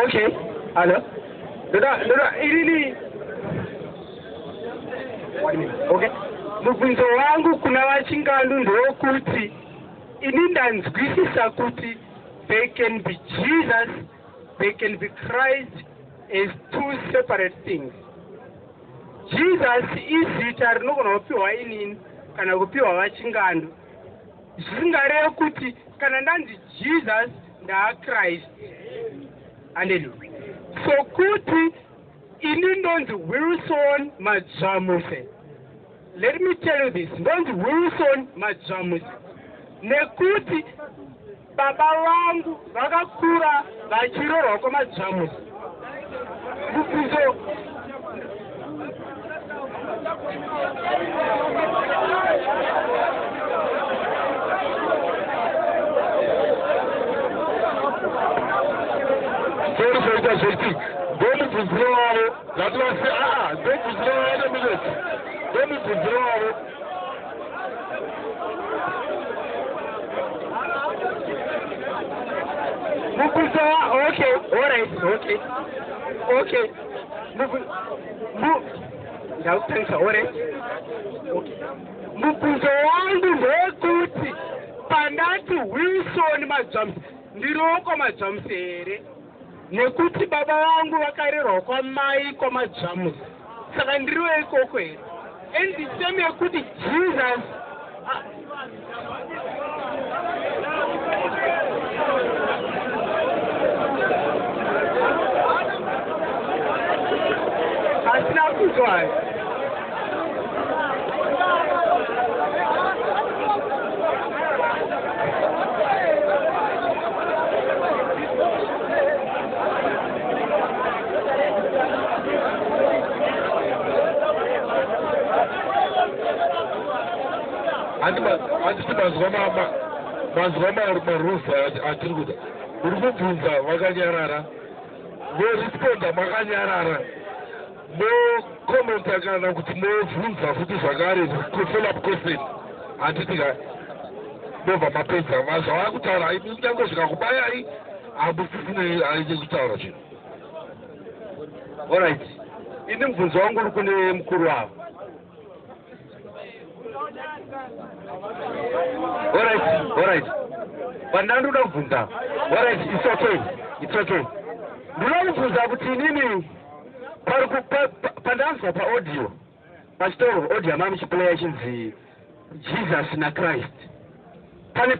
Okay. Hello. Really. Okay. Mubvunzo wangu kuna vachingandu ndokuti ini ndanzwisisa kuti they can be Jesus, they can be Christ as two separate things. Jesus izita rinogona kupiwa inini kana kupiwa vachingandu. Zvingareva kuti kana ndanzi Jesus ndaa Christ. Hallelujah. So kuti ini ndonzi Wilson Majamuse. Let me tell you this. Ndonzi Wilson Majamuse. Nekuti baba wangu vakakura vachirorwa kwamajamuse. Mubvunzo Sorry for that, sorry. Don't withdraw. That's why I say, don't withdraw any minute. Don't withdraw. Okay, alright, okay. Okay. Thanks, alright. Okay. Mubvunzo wangu ndekuti pandati Wilson Majamuse ndiroko Majamuse here. Nekuti baba vangu vakarerwa kwamai kwamajamuse. Saka ndiriwo ikoko here. And the same yekuti Jesus hasina kuzwa. Handiti mazuva marufa atiri kuda uri kubvunza vakanyarara, moresponda makanyarara, mokomenta kana kuti mobvunza futi zvakare kufollow up question. Handiti ka mobva mapedza zvava kutaura nyange zvikakubayai hamusisine haidi kutaura chinhu. Alright. Ini mubvunzo wangu uri kune mukuru wavo. Alright. Pandanduda kubvunza. Alright, it's okay. Ndoda kubvunza kuti inini pandanzwa paaudio. Pachitoro audio mamuchiplaya chinzi Jesus na Christ. Pane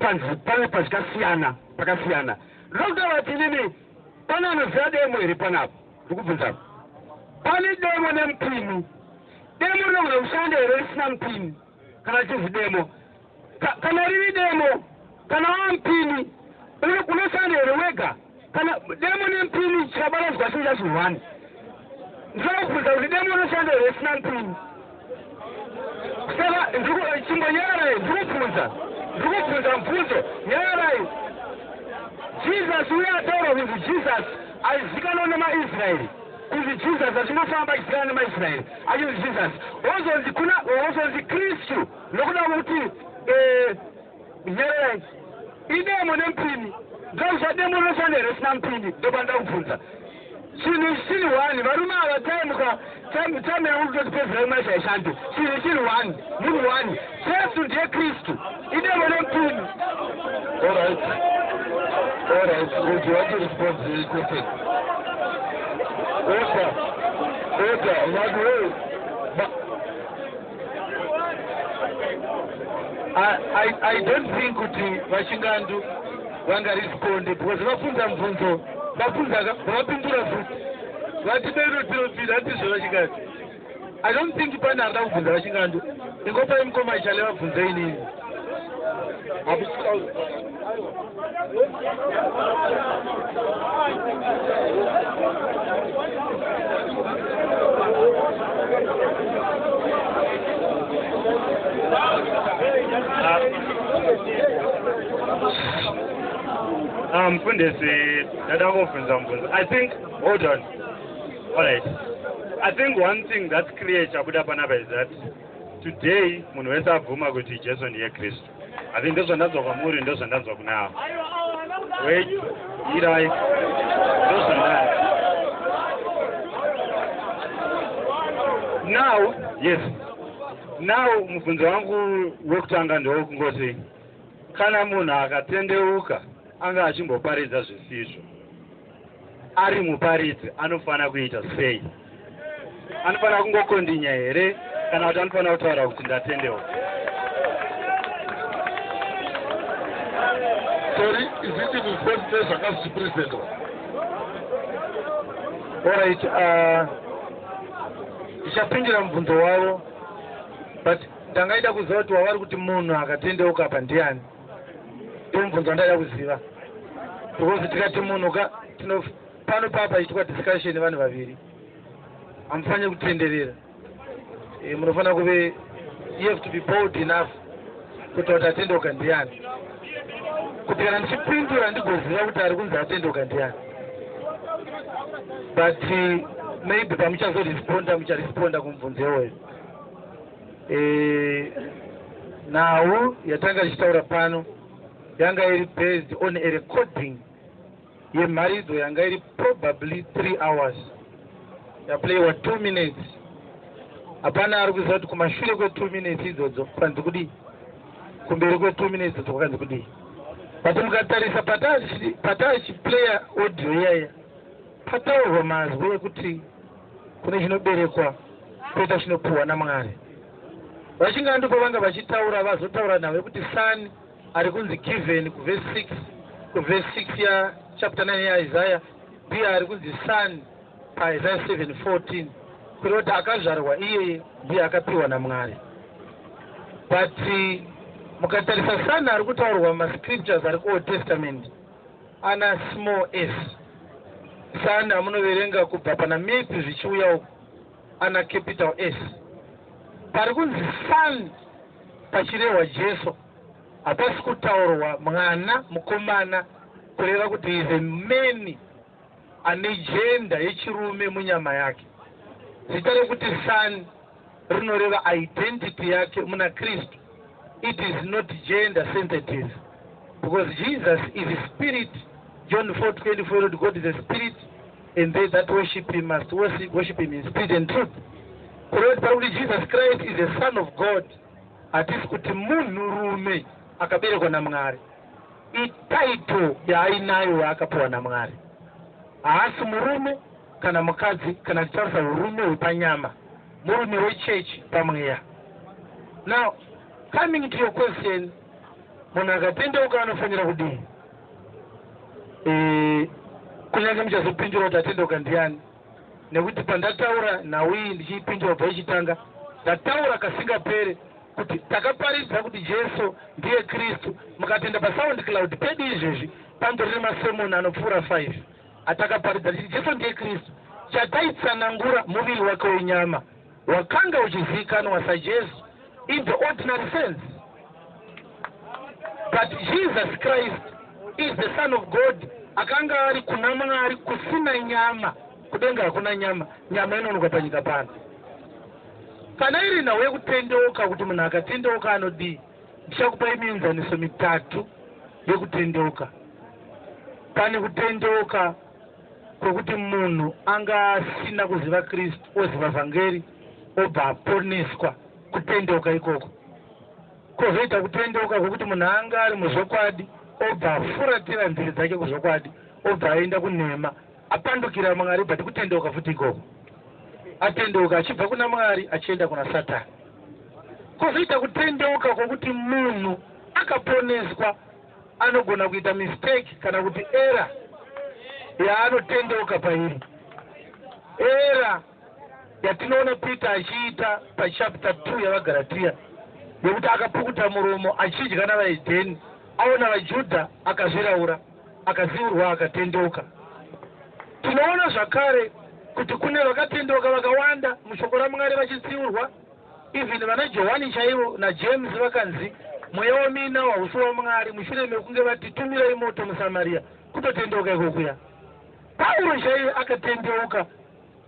pakasiyana. Ndoda kutaura kuti inini pane anoziva demo here panapo. Ndikubvunza. Pane demo nemupini. Demo rinogona kushanda here risina mupini. Kana chinzi demo. Kana riri demo, kana wampini, unoshanda here wega. Kana demo nempini chikabalazwa chinhu chazvinhwani. Ndinokubvunza kuti demo unoshanda here risina mpini. Saka chimbonyarai, ndikubvunza mubvunzo, nyarai. Jesus uye ataura kunzi Jesus aizikanwa nemaIsraeri. Kunzi Jesus achinofamba achizikanwa nemaIsraeri. Achinzi Jesus. Ozonzi Kristu. Nokuda kuti nyarai. Idemo nempini. Ndozva demo unoshanda here risina mpini. Ndopanda kubvunza. Chinhu chiri wani, varume ava taimuka Tame ukuthi phezulu emasha eshantu. Sile one, muri one. Jesu ndiye Kristu. Idemo lempini. All right. Would you want to respond to this question? I don't think kuti Vashingandu wanga respond because vafunza mvunzo vapindura futi vatibeirotiropira atizvo Vashingandu. I don't think pana arida kubvunza Vashingandu ingopa imukoma ichale vabvunza inini. Mfundisi dada ngofunza mfunzo. I think hold on. All right. I think one thing that creates abuda panapa is that today munhu wese abvuma kuti Jesu ndiye Kristu. I think ndozvo ndanzwa kwamuri ndozvo ndanzwa kunawo. Wait, irai. Ndozvo ndanzwa. Now, yes. Now mubvunzo wangu wekutanga ndewekungoti kana munhu akatendeuka anga achimboparidza zvisizvo ari muparidzi anofana kuita sei? Anofana kungokondinya here kana kuti anofana kutaura kuti ndatendeuka? Sorry, is it in response against the president? All right, ndichapindira mubvunzo wavo, but ndangaida kuziva kuti wavari kuti munhu akatendeuka apa ndiani. Mubvunzo wandaida kuziva because tikati munhu pano papa ichitwa discussion nevanhu vaviri hamufaniri kutenderera. Munofana kuve, you have to be bold enough kuti atendeuka ndiani, kuti kana ndichipindura ndigoziva kuti ari kunzi atendeuka ndiani. But maybe pamuchazoresponda mucharesponda kumubvunzo iwoyo. Nhau yatanga ichitaura pano yanga iri based on a recording yemharidzo yanga iri probably 3 hours yaplaywa 2 minutes. Hapana ari kuziva kuti kumashure kwe2 minutes idzodzo kwanzi kudii, kumberi kwe2 minutes idzodzo kwanzi kudii. But mukatarisa patachiplaya audio iyaya pataurwa mazwi ekuti kune chinoberekwa koita chinopuhwa naMwari. Vashingandu pavanga vachitaura vazotaura navo kuti Son ari kunzi given kuverse 6 ya chapter 9 ya Isaiah, ndiye ari kunzi Son paIsaiah 7:14 kuri kuti akazvarwa iye ndiye akapiwa naMwari. But mukatarisa Son ari kutaurwa mascriptures ari kuOld Testament ana small s. Son amunoverenga kubva pana mepi zvichiuya uku ana capital S. Pari kunzi Son pachirehwa Jesu hapasi kutaurwa mwana mukomana, kureva kuti is a man ane gender yechirume munyama yake. Zita rekuti Son rinoreva identity yake muna Kristu. It is not gender sensitive because Jesus is a spirit. John 4:24, God is a spirit and they that worship him must worship him in spirit and truth. Kureva Jesus Christ is the Son of God. Hatisi kuti munhu rume akaberekwa naMwari. Itaito yaainayo yaakapiwa naMwari. Haasi murume kana mukadzi kana tichitaurisa urume hwepanyama, murume wechechi pamweya. Now, coming to your question, munhu akatendeuka anofanira kudii? Kunyange muchazopindura kuti atendeuka ndiani, nekuti pandataura nhau iyi ndichipindura kubva ichitanga ndataura kasingapere kuti takaparidza kuti Jesu ndiye Kristu. Mukatenda paSoundCloud pedu izvezvi pandorine masemoni anopfuura 5 atakaparidza kuti Jesu ndiye Kristu. Chataitsanangura muviri wake wenyama wakanga uchizivikanwa saJesu in the ordinary sense. But Jesus Christ is the Son of God. Akanga ari kuna Mwari kusina nyama, kudenga hakuna nyama, nyama inoonekwa panyika pano. Kana iri nhau yekutendeuka kuti munhu akatendeuka anodii, ndichakupai mienzaniso mitatu yekutendeuka. Pane kutendeuka kwokuti munhu anga asina kuziva Kristu oziva vhangeri obva aponeswa kutendeuka ikoko. Kwozoita kutendeuka kwokuti munhu anga ari muzvokwadi obva afuratira nzira dzake kuzvokwadi obva aenda kunhema apandukira Mwari bati kutendeuka futi ikoko. Atendeuka achibva kuna Mwari achienda kuna Satani. Kwozoita kutendeuka kwokuti munhu akaponeswa anogona kuita mistake kana kuti error yaanotendeuka pairi. Error yatinoona Peter achiita pachapter 2 yavaGalatia yekuti akapukuta muromo achidya navaHedheni aona vaJudha akazviraura akaziurwa akatendeuka. Tinoona zvakare kuti kune vakatendeuka vakawanda mushoko raMwari vachitsiurwa, even vana Johani chaivo naJames vakanzi mweya wamina wausi waMwari mushure mekunge vati tumirai moto muSamaria kutotendeuka ikokuya. Paulo chaiye akatendeuka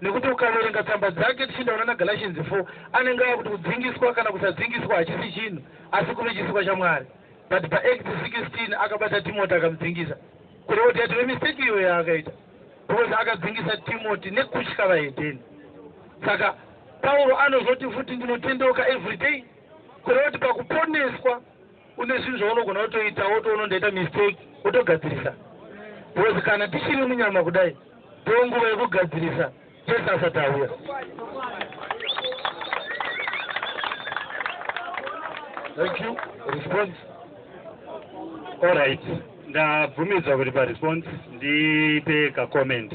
nekuti ukaverenga tsamba dzake tichindaona naGalatians 4 anenge ava kuti kudzingiswa kana kusadzingiswa hachisi chinhu asi kuve chisikwa chaMwari. But paActs 16 akabata Timoti akamudzingisa kureva kuti yative mistake iyo yaakaita because akadzingisa Timoti nekutya vaHedheni. Saka Paulo anozoti futi ndinotendeuka every day kureva kuti pakuponeswa une zvinhu zvaunogona kutoita wotoona ndaita mistake wotogadzirisa. Because kana tichiri munyama kudai ndonguva yekugadzirisa Jesu asati auya. Thank you. Response. All right. Ndabvumidza kuti pa response ndipe ka comment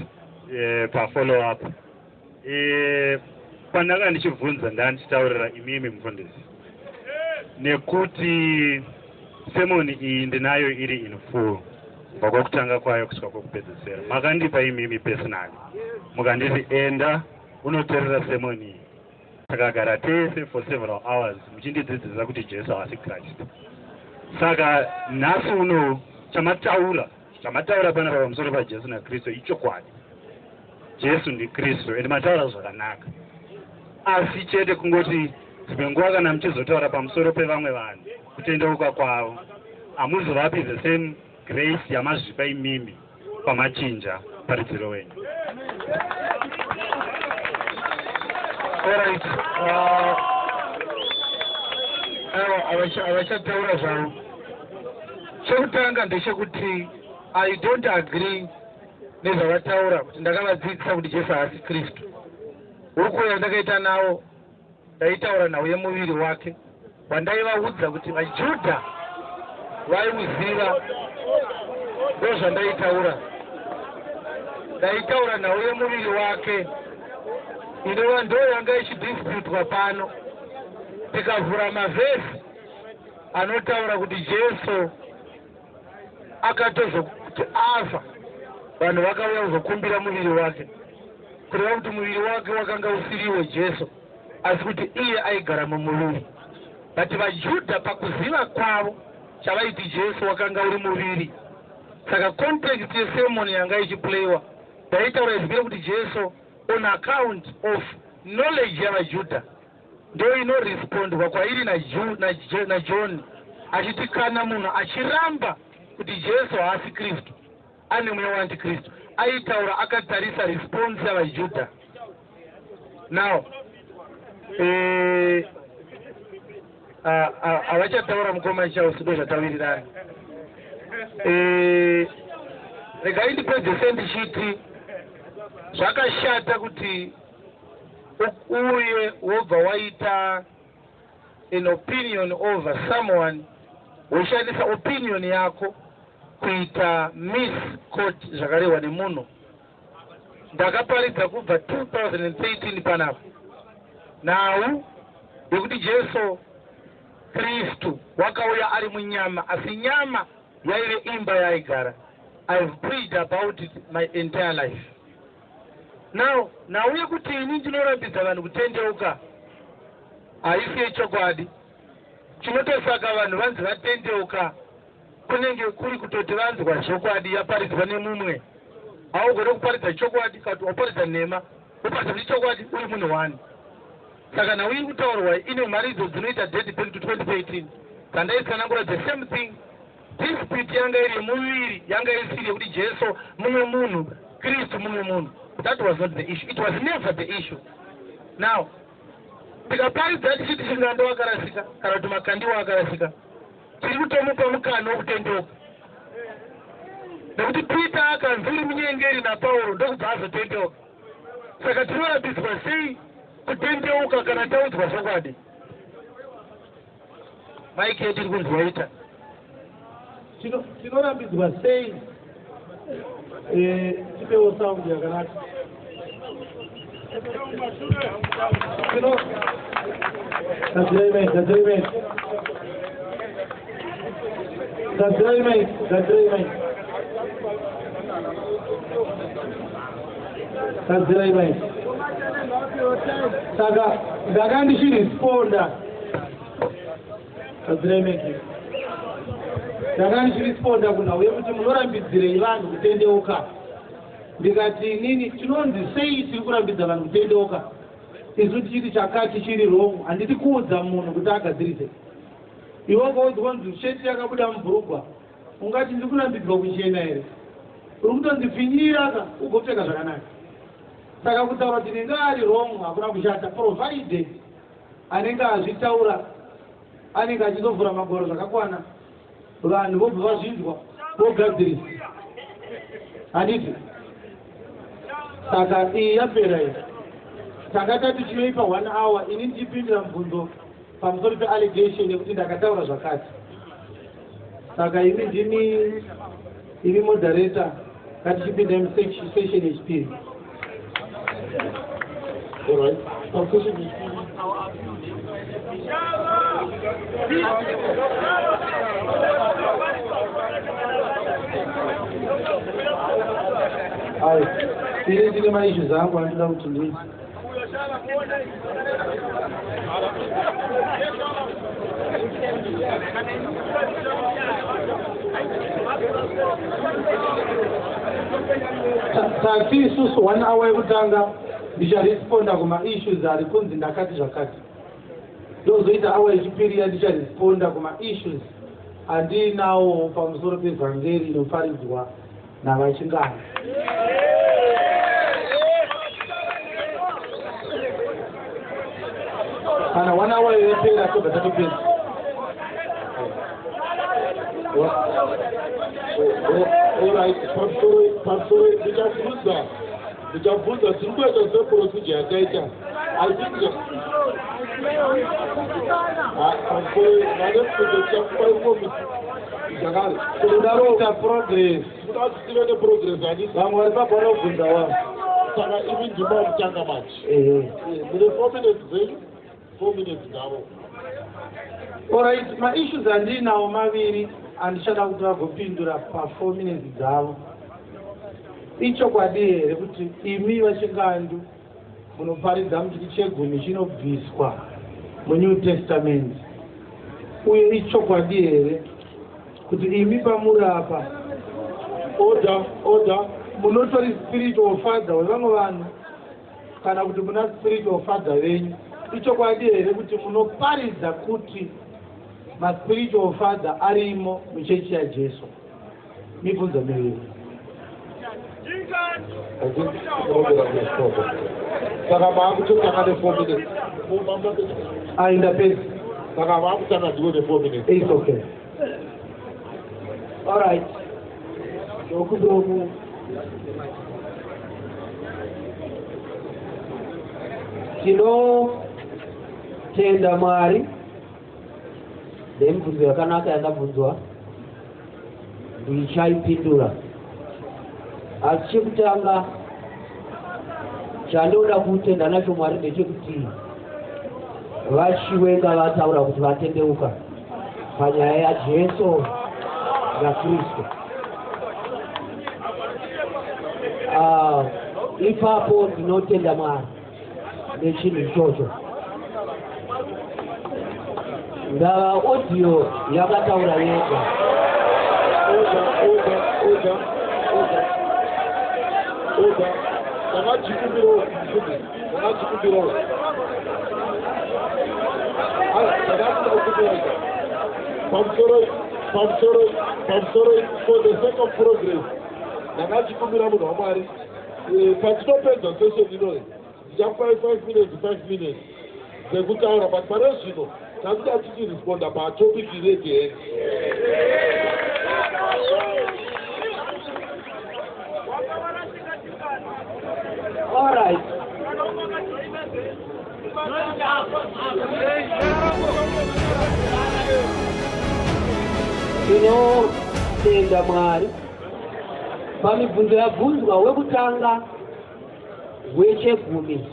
pa follow up. Pandanga ndichibvunza ndandichitaurira imimi mufundisi nekuti sermon iyi ndinayo iri in full kubva kutanga kwayo kusvika kwokupedzisira. Makandipa imimi personally mukanditi enda unoteerera sermon iyi. Takagara tese for several hours muchindidzidzisa kuti Jesu haasi Christ. Saka nhasi uno chamataura panapa pamusoro paJesu naKristu ichokwadi. Jesu ndiKristu ende mataura zvakanaka. Asi chete kungoti dzimwe nguva kana muchizotaura pamusoro pevamwe vanhu kutendeuka kwavo hamuzovapi the same grace yamazvipa imimi pamachinja paridziro wenyu. Alright. Avachataura zvavo. Chekutanga ndechekuti I don't agree nezvavataura kuti ndakavadzidzisa kuti Jesu haasi Kristu. Uko yandakaita navo ndaitaura nhau yemuviri wake wandaivaudza kuti vaJudha vaiuziva ndozvandaitaura. Ndaitaura nhau yemuviri wake inova ndo yanga ichidisputwa pano. Tikavhura mavhesi anotaura kuti Jesu akatozokuti afa vanhu vakauya kuzokumbira muviri wake kureva kuti muviri wake wakanga usiriwe Jesu asi kuti iye aigara mumuviri. But vaJudha pakuziva kwavo chavaiti Jesu wakanga uri muviri. Saka context yesermon yanga ichiplayiwa ndaitaura izvire kuti Jesu on account of knowledge yavaJudha ndo inorespondwa kwairi naJohn achiti kana munhu achiramba kuti Jesu haasi Kristu ane mweya waAntikristu aitaura akatarisa response yavaJudha. Now havachataura mukoma chavo sido zvatawirirana. Regai ndipedzese ndichiti zvakashata kuti uye wobva waita an opinion over someone woshandisa opinion yako kuita misquote zvakarehwa nemunhu. Ndakaparidza kubva 2013 panapa nhau yekuti Jesu Kristu wakauya ari munyama asi nyama yaive imba yaigara. I've preached about it my entire life. Now yekuti ini ndinoratidza vanhu kutendeuka haisi yechokwadi. Chinotosaka vanhu vanzi vatendeuka kunenge kuri kutoti vanzwa chokwadi yaparidzwa nemumwe. Haugone kuparidza chokwadi kuti waparidza nhema woparidza kuti chokwadi uri munhu wani. Saka nhau iri kutaurwa ine mhari idzo dzinoita date back to 2013 dzandaitsanangura the same thing. Dispute yanga iri muviri yanga isiri yekuti Jesu mumwe munhu Kristu mumwe munhu. That was not the issue. It was never the issue. Now, tikaparidza tichiti chingando wakarasika kana kuti makandiwo akarasika, tiri kutomupa mukana wokutendeuka. Nekuti Peter akanzi uri munyengeri naPauro ndokubva azotendeuka. Saka tinorambidzwa sei kutendeuka kana taudzwa chokwadi? Maiki yedu iri kunzwaita. Tinorambidzwa sei tipewo saundi yakanaka. Saka ndakandichirisponda ndakandichirisponda kunhau yekuti munorambidzirei vanhu kutendeuka. Ndikati nini tinonzi sei tiri kurambidza vanhu kutendeuka isu tichiti chakati chiri wrong. Handiti kuudza munhu kuti agadzirise. Iwe ngaudzwanzi sheti yakabuda mubhurugwa ungati ndiri kurambidzwa kuchena here? Uri kutonzipfinyira ka ugopfeka zvakanaka. Saka kutaura kuti ndinge ari wrong hakuna kushata, provided anenge azvitaura anenge achizovhura magoro zvakakwana, vanhu vobva vazvinzwa vogadzirisa. Handiti? Saka iyi yapera iyi. Takatati tinoipa 1 hour ini ndichipindira mubvunzo pamusoro peallegation yekuti ndakataura zvakati. Saka imi ndimi moderator ngatichipinda musession yechipiri. All right. Ini ndine maissues angu andinoda kuti ndini. Tati isusu 1 hour yekutanga ndicharesponda kuma-issues ari kunzi ndakati zvakati. Ndozoita hour yechipiri yandicharesponda kuma-issues andinawo pamusoro pevhangeri inofaridzwa navachingana. Kana 1 hour yepera tobva tatopedza. Alright, pamusoro ndichabvunza tiri kuita seprocedure yakaita. I think Kudaroita progress. tive neprogress handisi. Vamwe vari pabva vanobvunza wavo. Saka imi ndima wokutanga manje. Mune 4 minutes dzenyu, 4 minutes dzavo. Alright, ma-issues andinawo maviri andichada kuti vagopindura pa 4 minutes dzavo. Ichokwadi here kuti imi vachingandu munoparidza muchiti chegumi chinobviswa muNew Testament. Uye ichokwadi here kuti imi pamurapa order munotori spiritual father wevamwe vanhu kana kuti muna spiritual father venyu. Ichokwadi here kuti munoparidza kuti ma-spiritual father arimo muchechi yaJesu. Mibvunzo miviri. Saka maakutotanga ne4 minutes. Ndapedza. Saka maakutanga ndiwo ne4 minutes. It's okay. All right. Dokudoku. Tinotenda Mwari nemibvunzo yakanaka yakabvunzwa ndichaipindura. Asi chekutanga chandoda kutenda nacho Mwari ndechekuti vachiwenga vataura kuti vatendeuka panyaya yaJesu naKristu. Ipapo ndinotenda Mwari nechinhu ichocho. Ndava audio yakataura yega. Oda. Ndakachikumbiro. Pamusoro for the sake of progress. Ndakachikumbira munhu waMwari patinopedza session inoyi ndichakupa 5 minutes dzekutaura but pano zvino tatuda tichiresponda patopic irege All right. Tinotenda Mwari pamibvunzo yabvunzwa wekutanga wechegumi